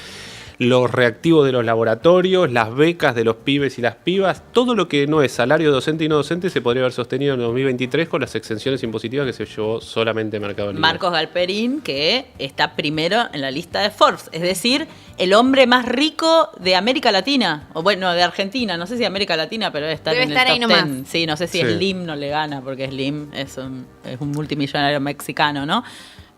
los reactivos de los laboratorios, las becas de los pibes y las pibas, todo lo que no es salario docente y no docente se podría haber sostenido en el 2023 con las exenciones impositivas que se llevó solamente Mercado Libre. Marcos Galperín, que está primero en la lista de Forbes, es decir, el hombre más rico de América Latina, o bueno, de Argentina, no sé si América Latina, pero debe estar en el top 10. Sí, no sé si Slim no le gana, porque Slim es un multimillonario mexicano, ¿no?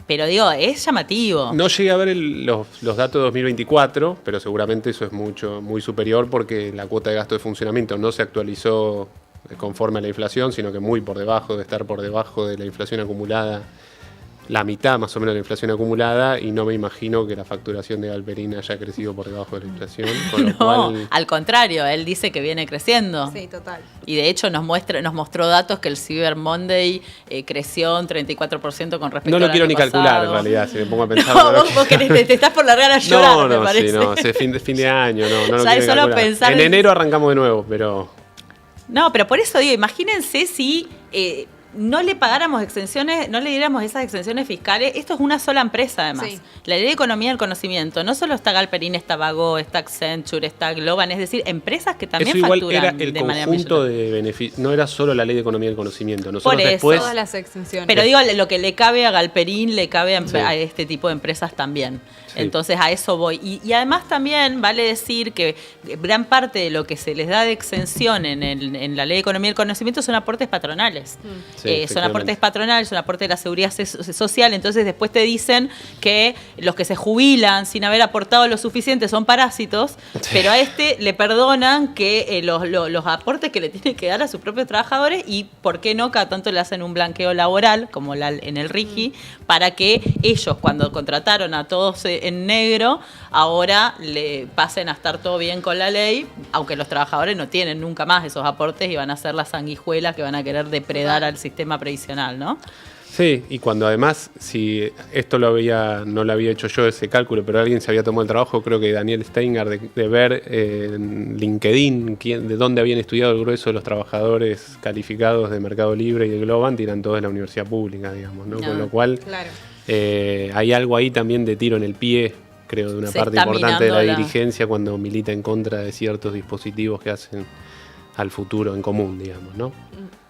Pero digo, es llamativo. No llegué a ver los datos de 2024, pero seguramente eso es muy superior porque la cuota de gasto de funcionamiento no se actualizó conforme a la inflación, sino que muy por debajo, de estar por debajo de la inflación acumulada, la mitad más o menos de la inflación acumulada, y no me imagino que la facturación de Galperín haya crecido por debajo de la inflación. Con lo cual... al contrario, él dice que viene creciendo. Sí, total. Y de hecho nos mostró datos que el Cyber Monday creció un 34% con respecto al año pasado. No lo quiero ni calcular en realidad, si me pongo a pensar. No, vos te estás por largar a llorar, me parece. No, es fin de año, no lo ya quiero solo calcular. Pensar en enero arrancamos de nuevo, pero... No, pero por eso digo, imagínense si... no le pagáramos exenciones, no le diéramos esas exenciones fiscales. Esto es una sola empresa, además. Sí. La Ley de Economía del Conocimiento. No solo está Galperín, está Vago, está Accenture, está Globan. Es decir, empresas que también eso igual facturan era el de manera conjunto de beneficios. No era solo la Ley de Economía del Conocimiento. Nosotros por eso, después... todas las exenciones. Pero digo, lo que le cabe a Galperín le cabe a este tipo de empresas también. Entonces a eso voy. Y además también vale decir que gran parte de lo que se les da de exención en la Ley de Economía del Conocimiento son aportes patronales. Son aportes patronales, son aportes de la Seguridad Social. Entonces después te dicen que los que se jubilan sin haber aportado lo suficiente son parásitos, pero a este le perdonan que los aportes que le tiene que dar a sus propios trabajadores y, ¿por qué no? Cada tanto le hacen un blanqueo laboral, como en el RIGI, para que ellos, cuando contrataron a todos en negro, ahora le pasen a estar todo bien con la ley, aunque los trabajadores no tienen nunca más esos aportes y van a ser las sanguijuelas que van a querer depredar al sistema previsional, ¿no? Sí, y cuando además, si esto no lo había hecho yo ese cálculo, pero alguien se había tomado el trabajo, creo que Daniel Steingart, de ver en LinkedIn de dónde habían estudiado el grueso de los trabajadores calificados de Mercado Libre y de Globant, eran todos de la universidad pública, digamos, ¿no? Con lo cual hay algo ahí también de tiro en el pie, creo, de una parte importante de la dirigencia cuando milita en contra de ciertos dispositivos que hacen al futuro en común, digamos, ¿no?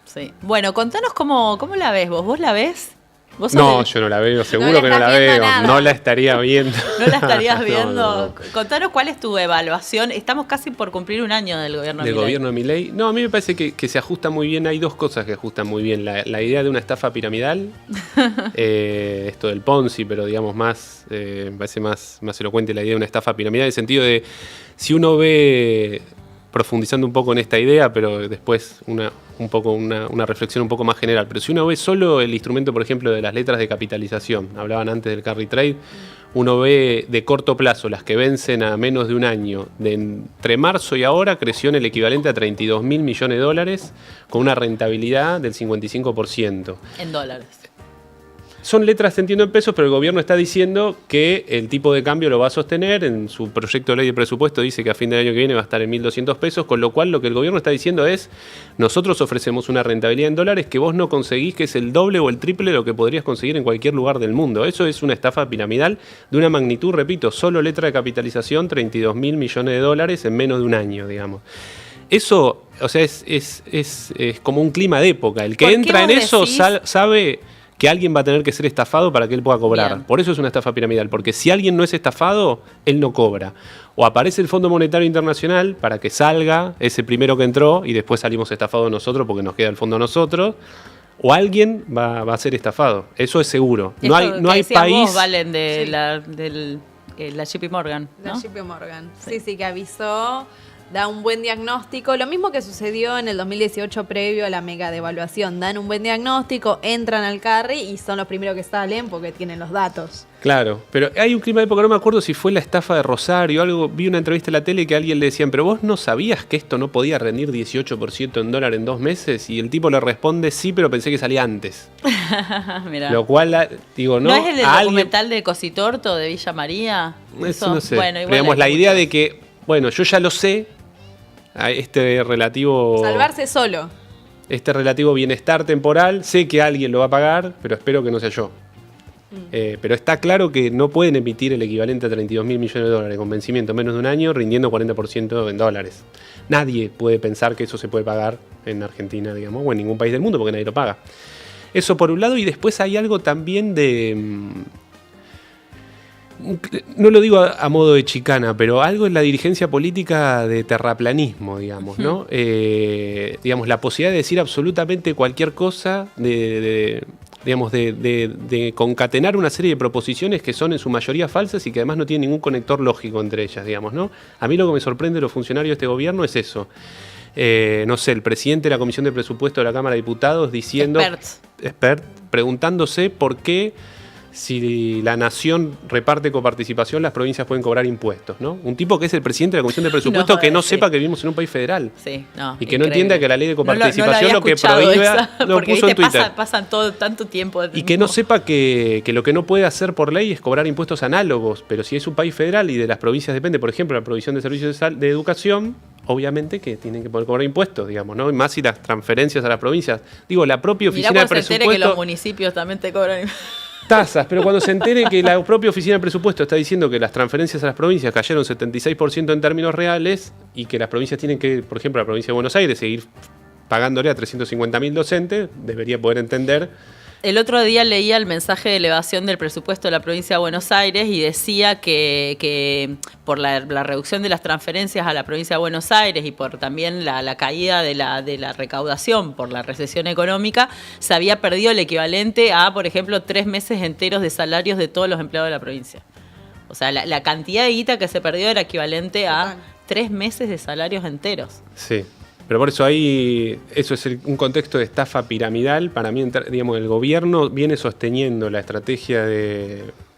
Sí. Bueno, contanos cómo la ves vos. ¿Vos la ves? No, yo no la veo, seguro que no la veo. Nada. No la estaría viendo. ¿No la estarías viendo? No. Contanos cuál es tu evaluación. Estamos casi por cumplir un año del gobierno de Milei. Del gobierno de Milei. No, a mí me parece que se ajusta muy bien. Hay dos cosas que ajustan muy bien. La idea de una estafa piramidal, esto del Ponzi, pero digamos me parece más elocuente la idea de una estafa piramidal, en el sentido de, si uno ve, profundizando un poco en esta idea, pero después una reflexión un poco más general. Pero si uno ve solo el instrumento, por ejemplo, de las letras de capitalización, hablaban antes del carry trade, uno ve de corto plazo las que vencen a menos de un año, de entre marzo y ahora creció en el equivalente a 32.000 millones de dólares, con una rentabilidad del 55%. En dólares. Son letras, entiendo, en pesos, pero el gobierno está diciendo que el tipo de cambio lo va a sostener. En su proyecto de ley de presupuesto dice que a fin del año que viene va a estar en 1.200 pesos, con lo cual lo que el gobierno está diciendo es: nosotros ofrecemos una rentabilidad en dólares que vos no conseguís, que es el doble o el triple de lo que podrías conseguir en cualquier lugar del mundo. Eso es una estafa piramidal de una magnitud, repito, solo letra de capitalización, 32.000 millones de dólares en menos de un año, digamos. Eso, o sea, es como un clima de época. El que entra en eso sabe que alguien va a tener que ser estafado para que él pueda cobrar. Bien. Por eso es una estafa piramidal, porque si alguien no es estafado, él no cobra. O aparece el Fondo Monetario Internacional para que salga ese primero que entró y después salimos estafados nosotros porque nos queda el fondo a nosotros, o alguien va a ser estafado. Eso es seguro. No hay país... Vos, Valen, de la JP Morgan, ¿no? La JP Morgan. Sí, que avisó... Da un buen diagnóstico, lo mismo que sucedió en el 2018 previo a la mega devaluación. Dan un buen diagnóstico, entran al carry y son los primeros que salen porque tienen los datos. Claro, pero hay un clima de época, no me acuerdo si fue la estafa de Rosario o algo. Vi una entrevista en la tele que a alguien le decían: pero vos no sabías que esto no podía rendir 18% en dólar en 2 meses, y el tipo le responde: sí, pero pensé que salía antes. Mirá. Lo cual, digo, ¿No es el del documental de Cositorto de Villa María? Eso no sé. Bueno, igual digamos, la idea de que, bueno, yo ya lo sé, salvarse solo. Este relativo bienestar temporal, sé que alguien lo va a pagar, pero espero que no sea yo. Pero está claro que no pueden emitir el equivalente a 32.000 millones de dólares con vencimiento en menos de un año, rindiendo 40% en dólares. Nadie puede pensar que eso se puede pagar en Argentina, digamos, o en ningún país del mundo, porque nadie lo paga. Eso por un lado, y después hay algo también de... No lo digo a modo de chicana, pero algo en la dirigencia política de terraplanismo, digamos, ¿no? Digamos, la posibilidad de decir absolutamente cualquier cosa, de concatenar una serie de proposiciones que son en su mayoría falsas y que además no tienen ningún conector lógico entre ellas, digamos, ¿no? A mí lo que me sorprende de los funcionarios de este gobierno es eso. No sé, el presidente de la Comisión de Presupuesto de la Cámara de Diputados diciendo... preguntándose por qué, si la nación reparte coparticipación, las provincias pueden cobrar impuestos, ¿no? Un tipo que es el presidente de la Comisión de Presupuesto que no sepa que vivimos en un país federal. Sí, no, y que no entienda que la ley de coparticipación lo que prohíbe... Lo puso en Twitter. Pasan tanto tiempo. Y que no sepa que lo que no puede hacer por ley es cobrar impuestos análogos, pero si es un país federal y de las provincias depende, por ejemplo, la provisión de servicios de educación, obviamente que tienen que poder cobrar impuestos, digamos, ¿no? Y más si las transferencias a las provincias. Digo, la propia oficina de presupuesto... Se entere que los municipios también te cobran tasas, pero cuando se entere que la propia oficina de presupuesto está diciendo que las transferencias a las provincias cayeron 76% en términos reales y que las provincias tienen que, por ejemplo, la provincia de Buenos Aires, seguir pagándole a 350.000 docentes, debería poder entender El otro día leía el mensaje de elevación del presupuesto de la provincia de Buenos Aires y decía que por la reducción de las transferencias a la provincia de Buenos Aires y por también la caída de la recaudación por la recesión económica, se había perdido el equivalente a, por ejemplo, 3 meses enteros de salarios de todos los empleados de la provincia. O sea, la cantidad de guita que se perdió era equivalente a 3 meses de salarios enteros. Sí. Pero por eso eso es un contexto de estafa piramidal. Para mí, digamos, el gobierno viene sosteniendo la estrategia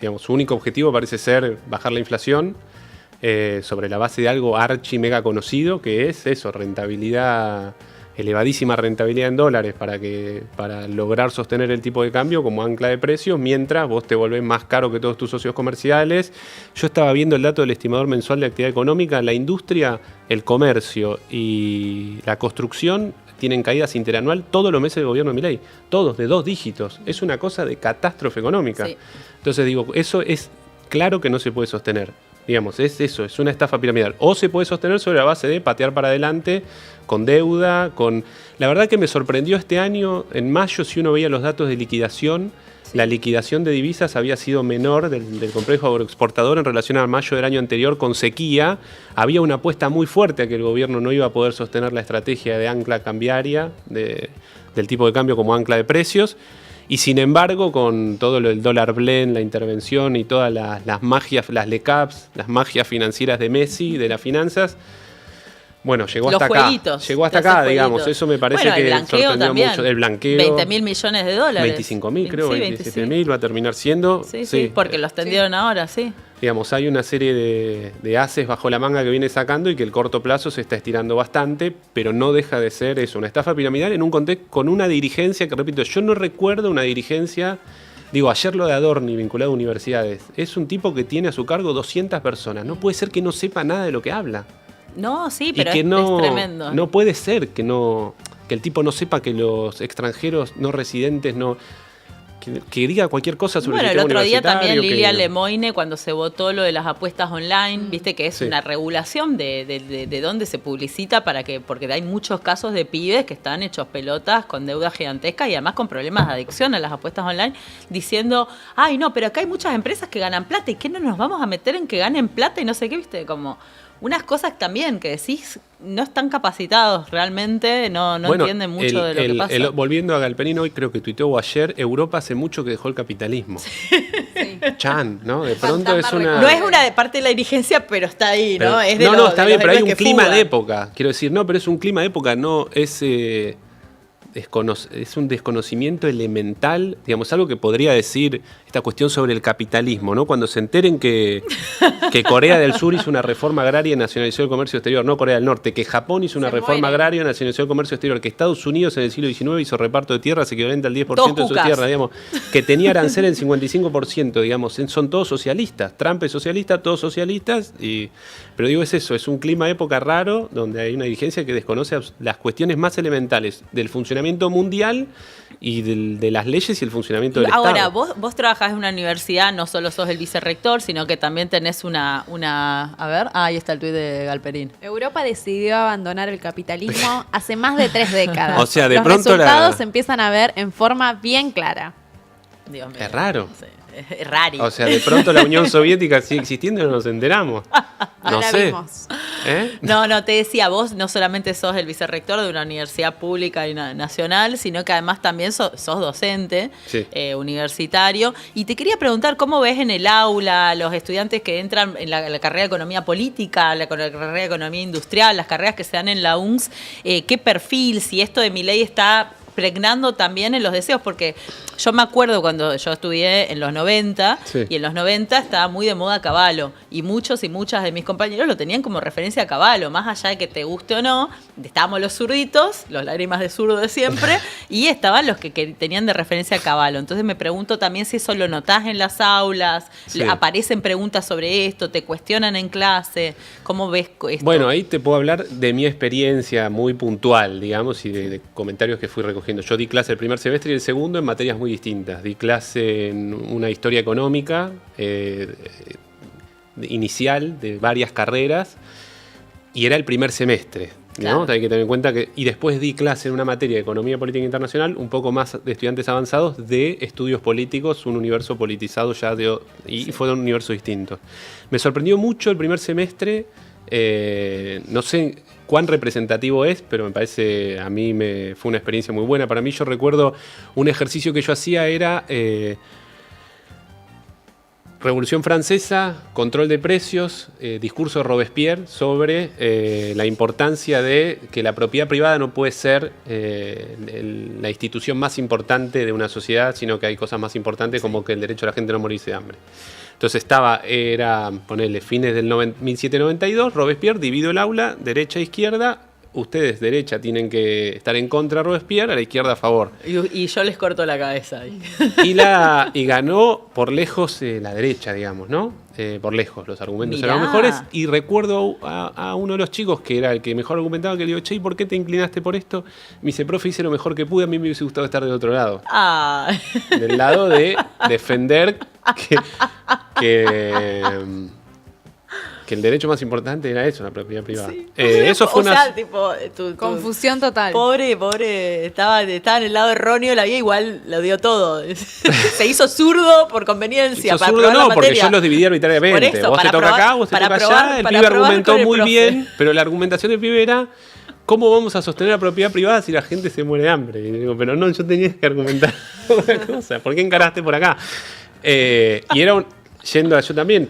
digamos, su único objetivo parece ser bajar la inflación sobre la base de algo archi mega conocido, que es eso, rentabilidad, elevadísima rentabilidad en dólares para lograr sostener el tipo de cambio como ancla de precios, mientras vos te volvés más caro que todos tus socios comerciales. Yo estaba viendo el dato del estimador mensual de actividad económica. La industria, el comercio y la construcción tienen caídas interanual todos los meses del gobierno de Milei, todos de 2 dígitos. Es una cosa de catástrofe económica. Sí. Entonces digo, eso es claro que no se puede sostener. Digamos, es eso, es una estafa piramidal. O se puede sostener sobre la base de patear para adelante, con deuda, con... La verdad que me sorprendió este año, en mayo, si uno veía los datos de liquidación, sí, la liquidación de divisas había sido menor del complejo agroexportador en relación al mayo del año anterior con sequía. Había una apuesta muy fuerte a que el gobierno no iba a poder sostener la estrategia de ancla cambiaria, del tipo de cambio como ancla de precios. Y sin embargo, con todo el dólar blend, la intervención y todas las magias, las LECAPs, las magias financieras de Messi, de las finanzas, bueno, llegó hasta acá. Llegó hasta acá, digamos. Eso me parece que sorprendió también mucho. El blanqueo. 20.000 millones de dólares. 25.000, creo, sí, 27.000 va a terminar siendo. Sí, porque lo extendieron ahora, sí. Digamos, hay una serie de ases bajo la manga que viene sacando y que el corto plazo se está estirando bastante, pero no deja de ser eso, una estafa piramidal en un contexto con una dirigencia que, repito, yo no recuerdo una dirigencia. Digo, ayer lo de Adorni vinculado a universidades. Es un tipo que tiene a su cargo 200 personas. No puede ser que no sepa nada de lo que habla. No, sí, pero es tremendo. No puede ser que el tipo no sepa que los extranjeros no residentes no... Que diga cualquier cosa sobre el sistema universitario. El otro día también Lilia Lemoine, cuando se votó lo de las apuestas online, viste que es una regulación de dónde se publicita porque hay muchos casos de pibes que están hechos pelotas con deudas gigantescas y además con problemas de adicción a las apuestas online, diciendo, ay no, pero acá hay muchas empresas que ganan plata y ¿qué no nos vamos a meter en que ganen plata y no sé qué, viste? Como unas cosas también que decís no están capacitados realmente, no entienden mucho de lo que pasa. Volviendo a Galperín, hoy creo que tuiteó ayer, Europa hace mucho que dejó el capitalismo. Sí. Chan, ¿no? De pronto es una... No es una de parte de la dirigencia, pero está ahí, pero, ¿no? Es de está bien, pero hay un clima de época. Quiero decir, no, pero es un clima de época, no es... es un desconocimiento elemental, digamos, algo que podría decir esta cuestión sobre el capitalismo, ¿no? Cuando se enteren que Corea del Sur hizo una reforma agraria y nacionalizó el comercio exterior, no Corea del Norte, que Japón hizo una reforma agraria y nacionalizó el comercio exterior, que Estados Unidos en el siglo XIX hizo reparto de tierras equivalente al 10% de su tierra, digamos, que tenía arancel en 55%, digamos, son todos socialistas, Trump es socialista, todos socialistas, pero digo, es eso, es un clima de época raro, donde hay una dirigencia que desconoce las cuestiones más elementales del funcionamiento mundial y de las leyes y el funcionamiento del Ahora, Estado. Ahora, vos trabajás en una universidad, no solo sos el vicerrector, sino que también tenés una a ver, ahí está el tuit de Galperín. Europa decidió abandonar el capitalismo hace más de 3 décadas. O sea, de los pronto resultados se empiezan a ver en forma bien clara. Dios mío. Es raro. Sí. Es raro. O sea, de pronto la Unión Soviética sigue existiendo y no nos enteramos. No sé. Vimos. No, te decía, vos no solamente sos el vicerrector de una universidad pública y nacional, sino que además también sos docente, sí, universitario. Y te quería preguntar, ¿cómo ves en el aula los estudiantes que entran en la carrera de Economía Política, la carrera de Economía Industrial, las carreras que se dan en la UNS? ¿Qué perfil, si esto de Milei está pregnando también en los deseos? Porque yo me acuerdo cuando yo estudié en los 90, sí, y en los 90 estaba muy de moda Cavallo, y muchos y muchas de mis compañeros lo tenían como referencia a Cavallo, más allá de que te guste o no, estábamos los zurditos, los lágrimas de zurdo de siempre, y estaban los que tenían de referencia a Cavallo. Entonces me pregunto también si eso lo notás en las aulas, sí, aparecen preguntas sobre esto, te cuestionan en clase, ¿cómo ves esto? Bueno, ahí te puedo hablar de mi experiencia muy puntual, digamos, y de comentarios que fui recogiendo. Yo di clase el primer semestre y el segundo en materias muy distintas. Di clase en una historia económica inicial de varias carreras y era el primer semestre. Claro. ¿no? Hay que tener en cuenta que... Y después di clase en una materia de Economía Política Internacional, un poco más de estudiantes avanzados de estudios políticos, un universo politizado ya y fueron universos distintos. Me sorprendió mucho el primer semestre, no sé cuán representativo es, pero me parece, a mí fue una experiencia muy buena. Para mí, yo recuerdo un ejercicio que yo hacía era... Revolución Francesa, control de precios, discurso de Robespierre sobre la importancia de que la propiedad privada no puede ser la institución más importante de una sociedad, sino que hay cosas más importantes como que el derecho de la gente a no morirse de hambre. Entonces era, ponerle fines del 1792, Robespierre, divido el aula, derecha e izquierda. Ustedes, derecha, tienen que estar en contra de Robespierre, a la izquierda a favor. Y yo les corto la cabeza ahí. Y ganó por lejos la derecha, digamos, ¿no? Por lejos, los argumentos Mirá. eran los mejores. Y recuerdo a uno de los chicos, que era el que mejor argumentaba, que le digo, che, ¿y por qué te inclinaste por esto? Me dice, profe, hice lo mejor que pude, a mí me hubiese gustado estar del otro lado. Ah. Del lado de defender que el derecho más importante era eso, la propiedad privada. Sí. Eso fue tipo, Confusión total. Pobre, estaba en el lado erróneo, la vida igual lo dio todo. Se hizo zurdo por conveniencia. Para probar la porque materia. yo los dividí arbitrariamente. Por eso, vos te toca probar, acá, vos te toca allá. El pibe argumentó muy bien, pero la argumentación del pibe era: ¿cómo vamos a sostener la propiedad privada si la gente se muere de hambre? Y digo, pero no, yo tenía que argumentar otra cosa. ¿Por qué encaraste por acá? Y era yo también,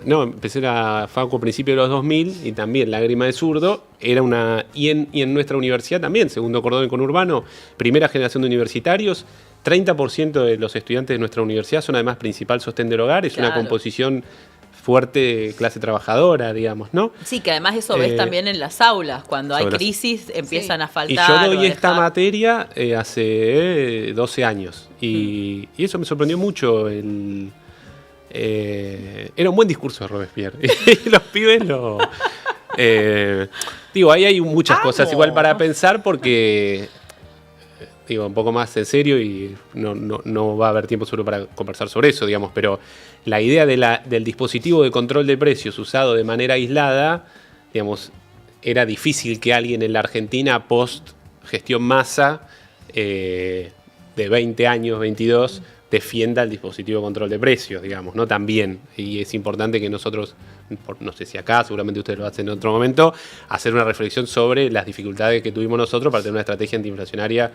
empecé la facu a principios de los 2000 y también Lágrima de Zurdo era y en nuestra universidad también, segundo cordón y conurbano, primera generación de universitarios, 30% de los estudiantes de nuestra universidad son además principal sostén del hogar, es Claro. una composición fuerte, clase trabajadora, digamos, ¿no? Sí, que además eso ves también en las aulas, cuando hay crisis empiezan a faltar. Y yo doy esta materia hace 12 años y eso me sorprendió mucho. Era un buen discurso de Robespierre. Y los pibes ahí hay muchas cosas igual para pensar porque... un poco más en serio y no va a haber tiempo solo para conversar sobre eso, digamos, pero la idea del dispositivo de control de precios usado de manera aislada, digamos, era difícil que alguien en la Argentina post gestión Massa de 20 años, 22, defienda el dispositivo de control de precios, digamos, ¿no? También, y es importante que nosotros, no sé si acá, seguramente ustedes lo hacen en otro momento, hacer una reflexión sobre las dificultades que tuvimos nosotros para tener una estrategia antiinflacionaria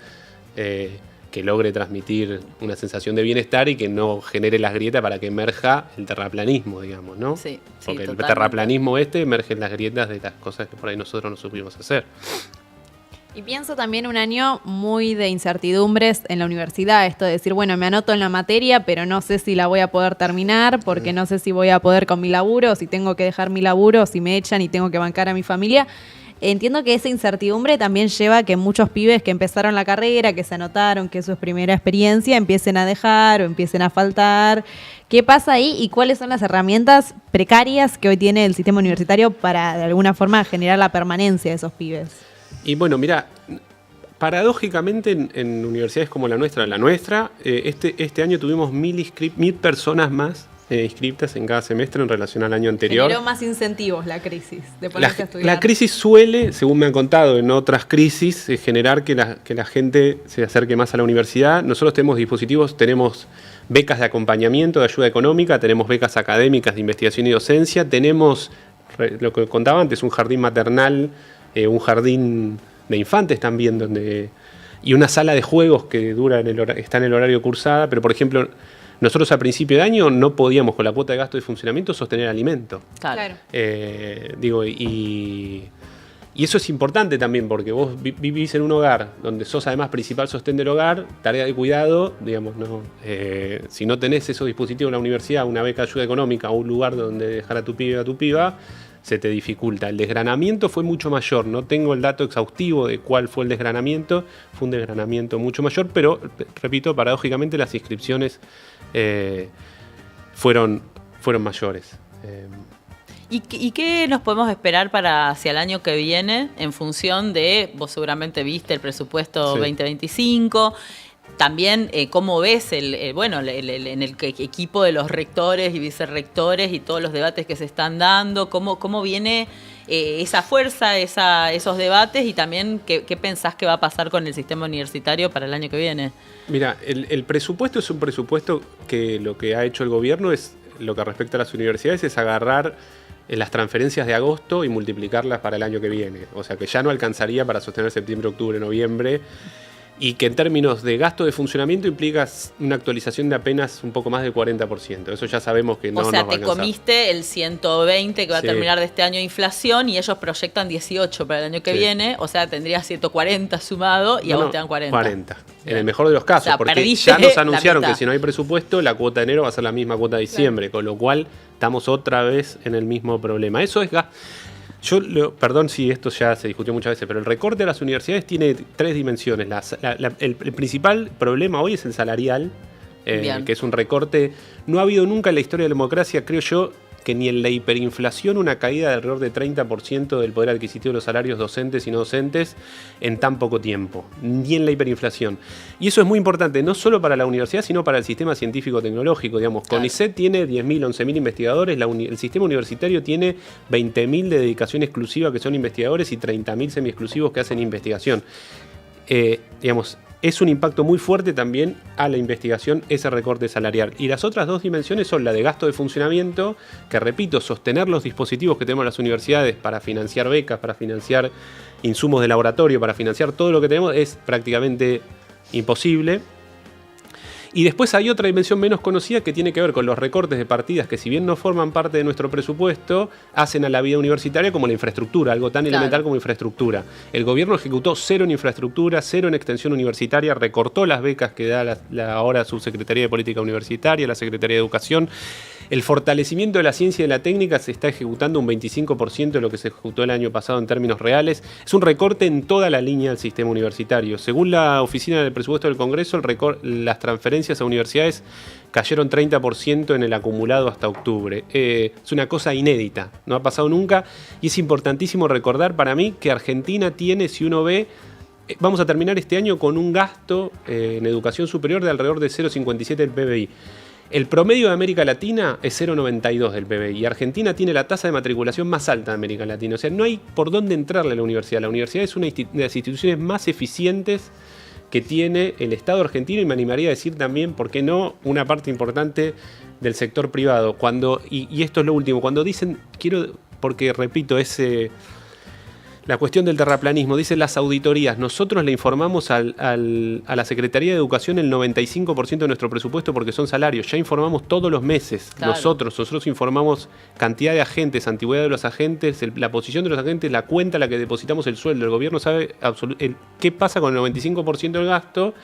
que logre transmitir una sensación de bienestar y que no genere las grietas para que emerja el terraplanismo, digamos, ¿no? Sí, porque el totalmente. terraplanismo emerge en las grietas de las cosas que por ahí nosotros no supimos hacer. Y pienso también un año muy de incertidumbres en la universidad, esto de decir, bueno, me anoto en la materia, pero no sé si la voy a poder terminar, porque no sé si voy a poder con mi laburo, si tengo que dejar mi laburo, si me echan y tengo que bancar a mi familia. Entiendo que esa incertidumbre también lleva a que muchos pibes que empezaron la carrera, que se anotaron, que es su primera experiencia, empiecen a dejar o empiecen a faltar. ¿Qué pasa ahí y cuáles son las herramientas precarias que hoy tiene el sistema universitario para, de alguna forma, generar la permanencia de esos pibes? Y bueno, mira, paradójicamente en universidades como la nuestra, este año tuvimos 1.000 personas más inscriptas en cada semestre en relación al año anterior. Generó más incentivos la crisis de ponerse a estudiar. La crisis suele, según me han contado en otras crisis, generar que la gente se acerque más a la universidad. Nosotros tenemos dispositivos, tenemos becas de acompañamiento, de ayuda económica, tenemos becas académicas de investigación y docencia, tenemos, lo que contaba antes, un jardín maternal, un jardín de infantes también, y una sala de juegos que está en el horario cursada, pero por ejemplo... Nosotros a principio de año no podíamos con la cuota de gasto de funcionamiento sostener alimento. Claro. Y eso es importante también porque vos vivís en un hogar donde sos además principal sostén del hogar, tarea de cuidado, digamos, ¿no? Si no tenés esos dispositivos en la universidad, una beca de ayuda económica o un lugar donde dejar a tu pibe o a tu piba, se te dificulta. El desgranamiento fue mucho mayor, no tengo el dato exhaustivo de cuál fue el desgranamiento, fue un desgranamiento mucho mayor, pero, repito, paradójicamente las inscripciones fueron mayores. ¿Y qué nos podemos esperar para hacia el año que viene en función de, vos seguramente viste el presupuesto 2025, también cómo ves en el equipo de los rectores y vicerrectores y todos los debates que se están dando, cómo viene esa fuerza, esos debates, y también qué pensás que va a pasar con el sistema universitario para el año que viene. Mira, el presupuesto es un presupuesto que lo que ha hecho el gobierno es, lo que respecta a las universidades, es agarrar las transferencias de agosto y multiplicarlas para el año que viene. O sea que ya no alcanzaría para sostener septiembre, octubre, noviembre, y que en términos de gasto de funcionamiento implica una actualización de apenas un poco más del 40%. Eso ya sabemos que no nos va a alcanzar. O sea, te comiste el 120 que va a terminar de este año de inflación, y ellos proyectan 18 para el año que viene. O sea, tendrías 140 sumado y a vos te dan 40. 40. En el mejor de los casos, o sea, porque ya nos anunciaron que si no hay presupuesto, la cuota de enero va a ser la misma cuota de diciembre, con lo cual estamos otra vez en el mismo problema. Eso es gasto. Perdón si esto ya se discutió muchas veces, pero el recorte a las universidades tiene 3 dimensiones. El principal problema hoy es el salarial, que es un recorte. No ha habido nunca en la historia de la democracia, creo yo, que ni en la hiperinflación una caída de alrededor de 30% del poder adquisitivo de los salarios docentes y no docentes en tan poco tiempo, ni en la hiperinflación. Y eso es muy importante, no solo para la universidad, sino para el sistema científico-tecnológico. Digamos, claro. CONICET tiene 10.000, 11.000 investigadores, el sistema universitario tiene 20.000 de dedicación exclusiva que son investigadores y 30.000 semi-exclusivos que hacen investigación. Digamos, es un impacto muy fuerte también a la investigación ese recorte salarial. Y las otras 2 dimensiones son la de gasto de funcionamiento, que repito, sostener los dispositivos que tenemos en las universidades para financiar becas, para financiar insumos de laboratorio, para financiar todo lo que tenemos, es prácticamente imposible. Y después hay otra dimensión menos conocida que tiene que ver con los recortes de partidas que, si bien no forman parte de nuestro presupuesto, hacen a la vida universitaria, como la infraestructura, algo tan elemental como infraestructura. El gobierno ejecutó 0 en infraestructura, 0 en extensión universitaria, recortó las becas que da la ahora Subsecretaría de Política Universitaria, la Secretaría de Educación. El fortalecimiento de la ciencia y de la técnica se está ejecutando un 25% de lo que se ejecutó el año pasado en términos reales. Es un recorte en toda la línea del sistema universitario. Según la Oficina del Presupuesto del Congreso, las transferencias a universidades cayeron 30% en el acumulado hasta octubre. Es una cosa inédita, no ha pasado nunca, y es importantísimo recordar para mí que Argentina tiene, si uno ve, vamos a terminar este año con un gasto en educación superior de alrededor de 0,57 del PBI. El promedio de América Latina es 0,92 del PBI y Argentina tiene la tasa de matriculación más alta de América Latina. O sea, no hay por dónde entrarle a la universidad. La universidad es una de las instituciones más eficientes que tiene el Estado argentino, y me animaría a decir también, ¿por qué no?, una parte importante del sector privado. Y esto es lo último, cuando dicen, porque repito, la cuestión del terraplanismo, dicen las auditorías, nosotros le informamos a la Secretaría de Educación el 95% de nuestro presupuesto porque son salarios, ya informamos todos los meses, claro. Nosotros informamos cantidad de agentes, antigüedad de los agentes, la posición de los agentes, la cuenta a la que depositamos el sueldo. El gobierno sabe qué pasa con el 95% del gasto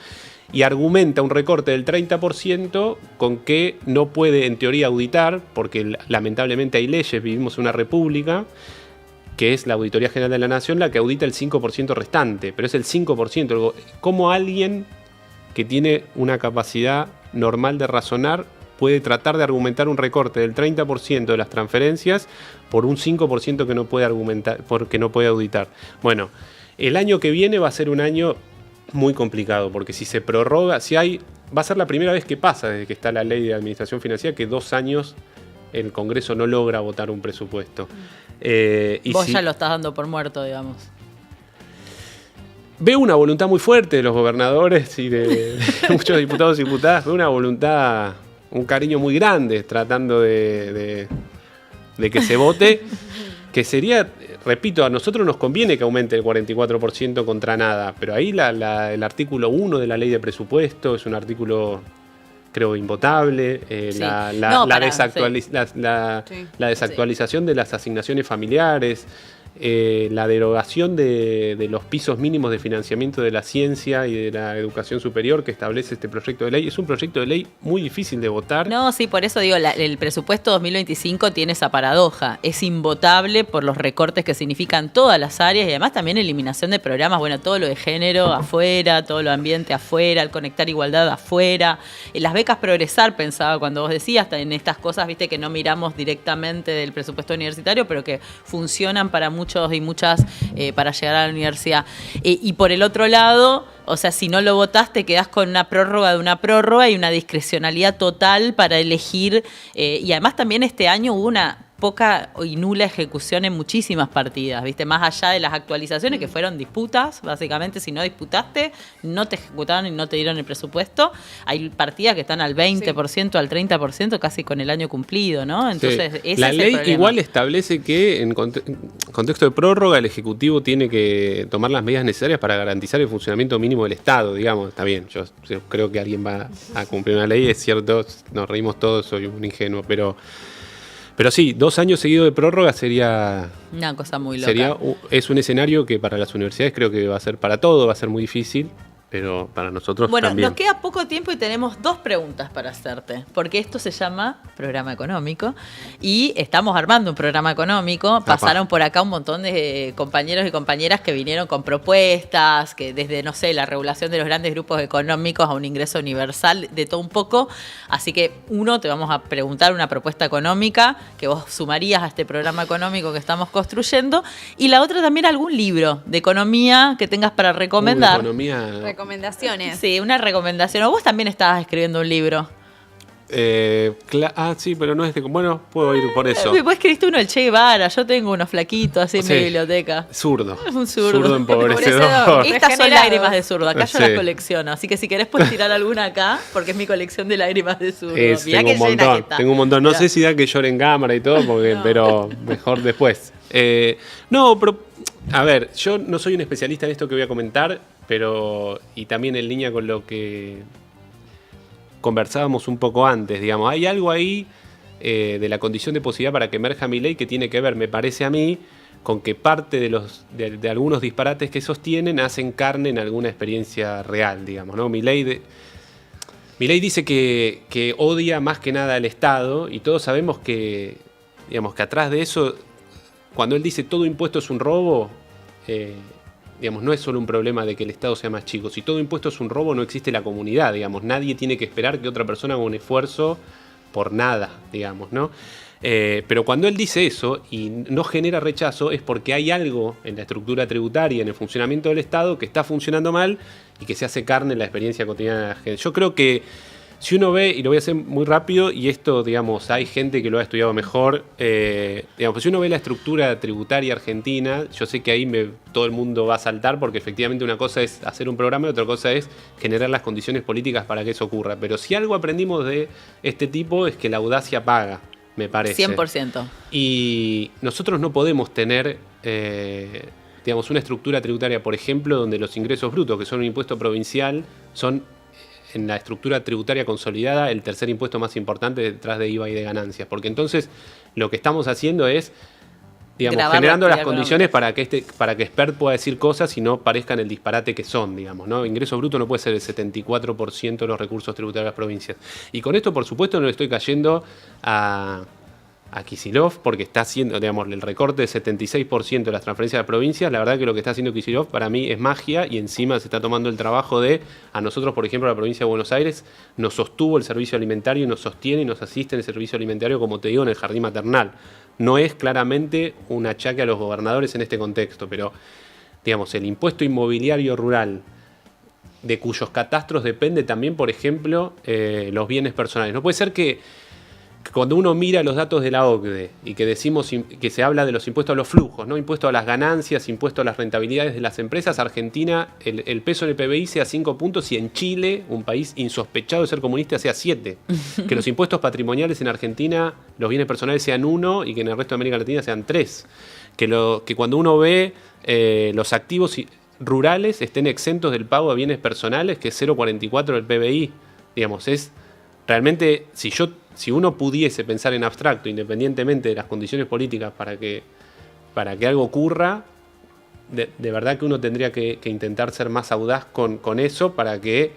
y argumenta un recorte del 30% con que no puede en teoría auditar, porque lamentablemente hay leyes, vivimos en una república, que es la Auditoría General de la Nación la que audita el 5% restante, pero es el 5%. ¿Cómo alguien que tiene una capacidad normal de razonar puede tratar de argumentar un recorte del 30% de las transferencias por un 5% que no puede argumentar, porque no puede auditar? Bueno, el año que viene va a ser un año muy complicado, porque si se prorroga, va a ser la primera vez que pasa desde que está la ley de administración financiera que 2 años el Congreso no logra votar un presupuesto. Vos ya lo estás dando por muerto, digamos. Veo una voluntad muy fuerte de los gobernadores y de muchos diputados y diputadas. Veo una voluntad, un cariño muy grande tratando de que se vote. Que sería, repito, a nosotros nos conviene que aumente el 44% contra nada. Pero ahí el artículo 1 de la ley de presupuesto es un artículo, creo, invotable. Sí. La desactualización de las asignaciones familiares, la derogación de los pisos mínimos de financiamiento de la ciencia y de la educación superior que establece este proyecto de ley. Es un proyecto de ley muy difícil de votar. No, sí, por eso digo, el presupuesto 2025 tiene esa paradoja. Es invotable por los recortes que significan todas las áreas y además también eliminación de programas, bueno, todo lo de género afuera, todo lo ambiente afuera, el conectar igualdad afuera. Las becas Progresar, pensaba cuando vos decías, en estas cosas, viste, que no miramos directamente del presupuesto universitario, pero que funcionan para muchos muchos y muchas para llegar a la universidad. Y por el otro lado, o sea, si no lo votás, te quedás con una prórroga de una prórroga y una discrecionalidad total para elegir. Y además también este año hubo una poca y nula ejecución en muchísimas partidas, ¿viste? Más allá de las actualizaciones que fueron disputas, básicamente si no disputaste, no te ejecutaron y no te dieron el presupuesto. Hay partidas que están al 20%, al 30%, casi con el año cumplido, ¿no? Entonces, ese la es el ley problema. igual establece que en contexto de prórroga el Ejecutivo tiene que tomar las medidas necesarias para garantizar el funcionamiento mínimo del Estado, digamos. Está bien, yo creo que alguien va a cumplir una ley, es cierto, nos reímos todos, soy un ingenuo, pero sí, 2 años seguidos de prórroga sería una cosa muy loca. Es un escenario que para las universidades creo que va a ser para todo, va a ser muy difícil, pero para nosotros también. Bueno, nos queda poco tiempo y tenemos 2 preguntas para hacerte, porque esto se llama programa económico y estamos armando un programa económico. Pasaron por acá un montón de compañeros y compañeras que vinieron con propuestas, que desde, no sé, la regulación de los grandes grupos económicos a un ingreso universal, de todo un poco. Así que te vamos a preguntar una propuesta económica que vos sumarías a este programa económico que estamos construyendo, y la otra también algún libro de economía que tengas para recomendar. Recomendaciones. Sí, una recomendación. O vos también estabas escribiendo un libro. Sí, pero no es de... Bueno, puedo ir por eso. Vos escribiste uno del Che Guevara, yo tengo unos flaquitos así en mi biblioteca. Zurdo. Es un zurdo. Zurdo empobrecedor. Estas son lágrimas de zurdo, acá yo las colecciono. Así que si querés puedes tirar alguna acá, porque es mi colección de lágrimas de zurdo. Tengo un montón. No sé si da que llore en cámara y todo, pero mejor después. No, pero... A ver, yo no soy un especialista en esto que voy a comentar, y también en línea con lo que conversábamos un poco antes, digamos, hay algo ahí de la condición de posibilidad para que emerja Milei que tiene que ver, me parece a mí, con que parte de algunos disparates que sostienen hacen carne en alguna experiencia real, digamos, ¿no? Milei dice que odia más que nada al Estado, y todos sabemos que, digamos, que atrás de eso, cuando él dice todo impuesto es un robo, digamos, no es solo un problema de que el Estado sea más chico. Si todo impuesto es un robo, no existe la comunidad, digamos. Nadie tiene que esperar que otra persona haga un esfuerzo por nada, digamos, ¿no? Pero cuando él dice eso y no genera rechazo es porque hay algo en la estructura tributaria, en el funcionamiento del Estado que está funcionando mal y que se hace carne en la experiencia cotidiana de la gente. Yo creo que si uno ve, y lo voy a hacer muy rápido, y esto, digamos, hay gente que lo ha estudiado mejor, digamos, si uno ve la estructura tributaria argentina, yo sé que ahí todo el mundo va a saltar, porque efectivamente una cosa es hacer un programa y otra cosa es generar las condiciones políticas para que eso ocurra. Pero si algo aprendimos de este tipo es que la audacia paga, me parece. 100%. Y nosotros no podemos tener... digamos, una estructura tributaria, por ejemplo, donde los ingresos brutos, que son un impuesto provincial, son... en la estructura tributaria consolidada, el tercer impuesto más importante detrás de IVA y de ganancias. Porque entonces lo que estamos haciendo es, digamos, generando las condiciones para que Expert pueda decir cosas y no parezcan el disparate que son, digamos, ¿no? Ingreso bruto no puede ser el 74% de los recursos tributarios de las provincias. Y con esto, por supuesto, no le estoy cayendo a Kicillof, porque está haciendo, digamos, el recorte del 76% de las transferencias de provincias. La verdad que lo que está haciendo Kicillof para mí es magia, y encima se está tomando el trabajo de, a nosotros, por ejemplo, la provincia de Buenos Aires, nos sostuvo el servicio alimentario y nos sostiene y nos asiste en el servicio alimentario, como te digo, en el jardín maternal. No es claramente un achaque a los gobernadores en este contexto, pero, digamos, el impuesto inmobiliario rural, de cuyos catastros depende también, por ejemplo, los bienes personales. No puede ser que cuando uno mira los datos de la OCDE y que decimos que se habla de los impuestos a los flujos, ¿no? Impuesto a las ganancias, impuesto a las rentabilidades de las empresas, Argentina, el peso en el PBI sea 5 puntos, y en Chile, un país insospechado de ser comunista, sea 7. Que los impuestos patrimoniales en Argentina, los bienes personales sean 1 y que en el resto de América Latina sean 3. Que cuando uno ve los activos rurales estén exentos del pago de bienes personales, que es 0,44 del PBI. Digamos, es realmente, si uno pudiese pensar en abstracto, independientemente de las condiciones políticas para que algo ocurra, de verdad que uno tendría que intentar ser más audaz con eso, para que,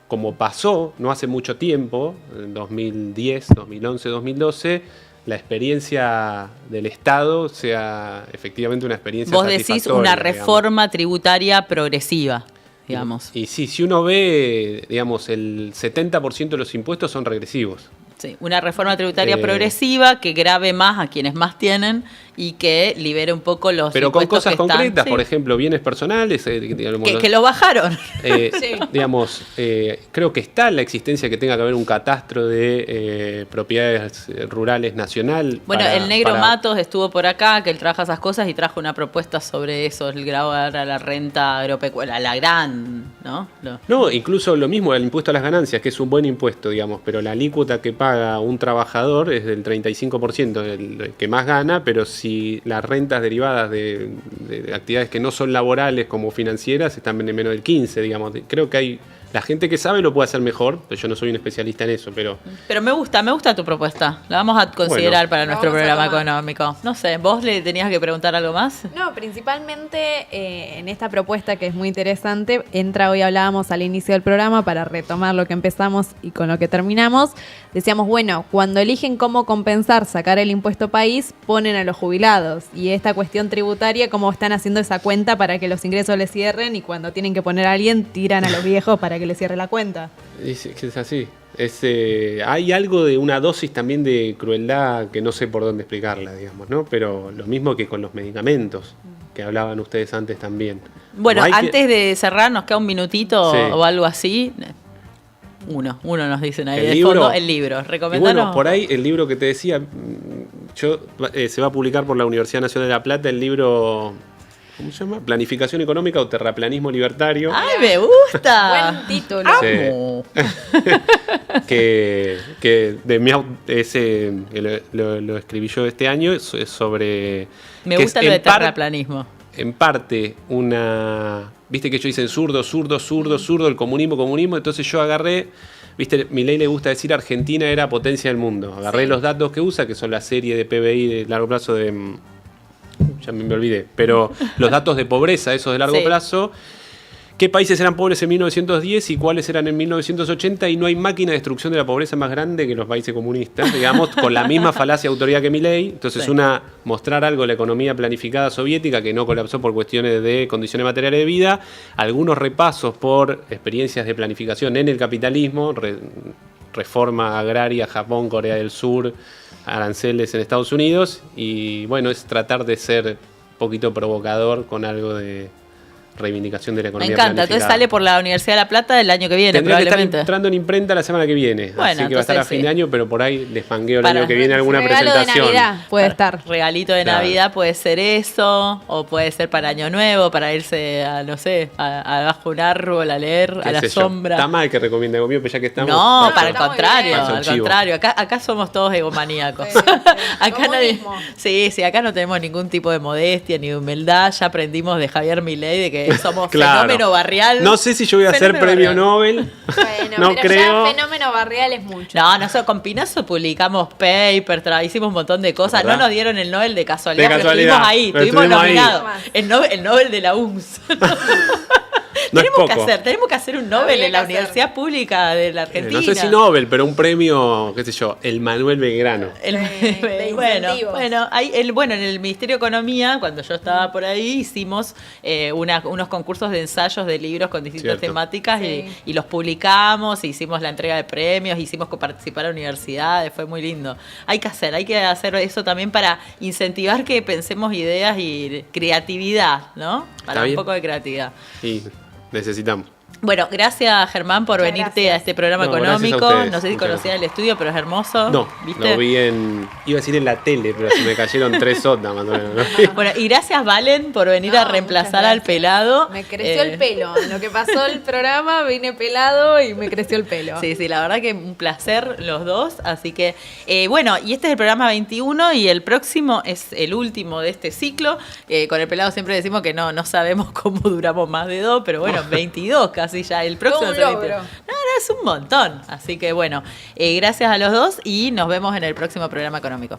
como pasó no hace mucho tiempo, en 2010, 2011, 2012, la experiencia del Estado sea efectivamente una experiencia satisfactoria. Vos decís una reforma tributaria progresiva, digamos. Y sí, si uno ve, digamos, el 70% de los impuestos son regresivos. Sí, una reforma tributaria progresiva que grave más a quienes más tienen y que libere un poco los Pero con impuestos cosas que están, concretas, sí, por ejemplo, bienes personales. Digamos, que lo bajaron. Digamos, creo que está la existencia que tenga que haber un catastro de propiedades rurales nacional. Bueno, el negro Matos estuvo por acá, que él trabaja esas cosas y trajo una propuesta sobre eso, el grabar a la renta agropecuaria, la gran, ¿no? No, incluso lo mismo el impuesto a las ganancias, que es un buen impuesto, digamos, pero la alícuota que paga un trabajador es del 35%, el que más gana, pero si las rentas derivadas de actividades que no son laborales como financieras están en menos del 15%, digamos. Creo que hay... La gente que sabe lo puede hacer mejor, pero yo no soy un especialista en eso, pero me gusta tu propuesta. La vamos a considerar para nuestro programa económico. No sé, ¿vos le tenías que preguntar algo más? No, principalmente en esta propuesta que es muy interesante, hoy hablábamos al inicio del programa para retomar lo que empezamos y con lo que terminamos. Decíamos, bueno, cuando eligen cómo compensar, sacar el impuesto país, ponen a los jubilados. Y esta cuestión tributaria, cómo están haciendo esa cuenta para que los ingresos les cierren y cuando tienen que poner a alguien, tiran a los viejos para que le cierre la cuenta. es así. Hay algo de una dosis también de crueldad que no sé por dónde explicarla, digamos, ¿no? Pero lo mismo que con los medicamentos, que hablaban ustedes antes también. Bueno, antes de cerrar, nos queda un minutito o algo así. Uno nos dicen ahí de fondo, el libro. Recomendanos. Bueno, por ahí el libro que te decía, se va a publicar por la Universidad Nacional de La Plata el libro... ¿Cómo se llama? Planificación económica o terraplanismo libertario. ¡Ay, me gusta! Buen título. ¡Amo! que lo escribí yo este año, es sobre... Me gusta lo de terraplanismo. En parte, viste que ellos dicen zurdo, el comunismo, entonces yo agarré... Viste, Milei le gusta decir Argentina era potencia del mundo. Agarré los datos que usa, que son la serie de PBI de largo plazo de... Ya me olvidé, pero los datos de pobreza, esos de largo plazo, qué países eran pobres en 1910 y cuáles eran en 1980, y no hay máquina de destrucción de la pobreza más grande que los países comunistas, digamos, con la misma falacia de autoridad que Milei. Entonces, mostrar algo de la economía planificada soviética que no colapsó por cuestiones de condiciones materiales de vida, algunos repasos por experiencias de planificación en el capitalismo, reforma agraria, Japón, Corea del Sur, aranceles en Estados Unidos, y bueno, es tratar de ser un poquito provocador con algo de reivindicación de la economía. Me encanta, entonces sale por la Universidad de La Plata el año que viene. Tendría probablemente que estar entrando en imprenta la semana que viene, bueno, así que va a estar a fin de año, pero por ahí les mangueo el año que viene alguna regalo presentación. De Navidad puede estar. Regalito de Navidad puede ser eso, o puede ser para Año Nuevo, para irse a, no sé, abajo un árbol a leer, a la sombra. Está mal que recomiende algo mío, pero ya que estamos... No, para el contrario, acá somos todos egomaníacos. Acá acá no tenemos ningún tipo de modestia ni de humildad, ya aprendimos de Javier Milei de que somos fenómeno barrial. No sé si yo voy a hacer premio Nobel. Bueno, no pero creo. Ya fenómeno barrial es mucho. No, nosotros con Pinozo publicamos papers, hicimos un montón de cosas. No nos dieron el Nobel de casualidad, pero estuvimos ahí, estuvimos nominados. El Nobel de la UNS. Tenemos que hacer un Nobel en la Universidad Pública de la Argentina. No sé si Nobel, pero un premio, qué sé yo, el Manuel Belgrano. Bueno, en el Ministerio de Economía, cuando yo estaba por ahí, hicimos unos concursos de ensayos de libros con distintas temáticas y los publicamos, hicimos la entrega de premios, hicimos participar a universidades, fue muy lindo. Hay que hacer eso también para incentivar que pensemos ideas y creatividad, ¿no? Para un poco de creatividad. Sí. Necesitamos. Bueno, gracias Germán por venirte a este programa económico. No sé si conocías el estudio, pero es hermoso. No, ¿viste? Lo vi iba a decir en la tele, pero se me cayeron 3 sotas más o menos, ¿no? Bueno, y gracias Valen por venir a reemplazar al pelado. Me creció el pelo. En lo que pasó el programa vine pelado y me creció el pelo. Sí, la verdad que un placer los dos. Así que, bueno, y este es el programa 21 y el próximo es el último de este ciclo. Con el pelado siempre decimos que no sabemos cómo duramos más de 2, pero bueno, 22 casi ya. El próximo es el 22. No, es un montón. Así que bueno, gracias a los dos y nos vemos en el próximo programa económico.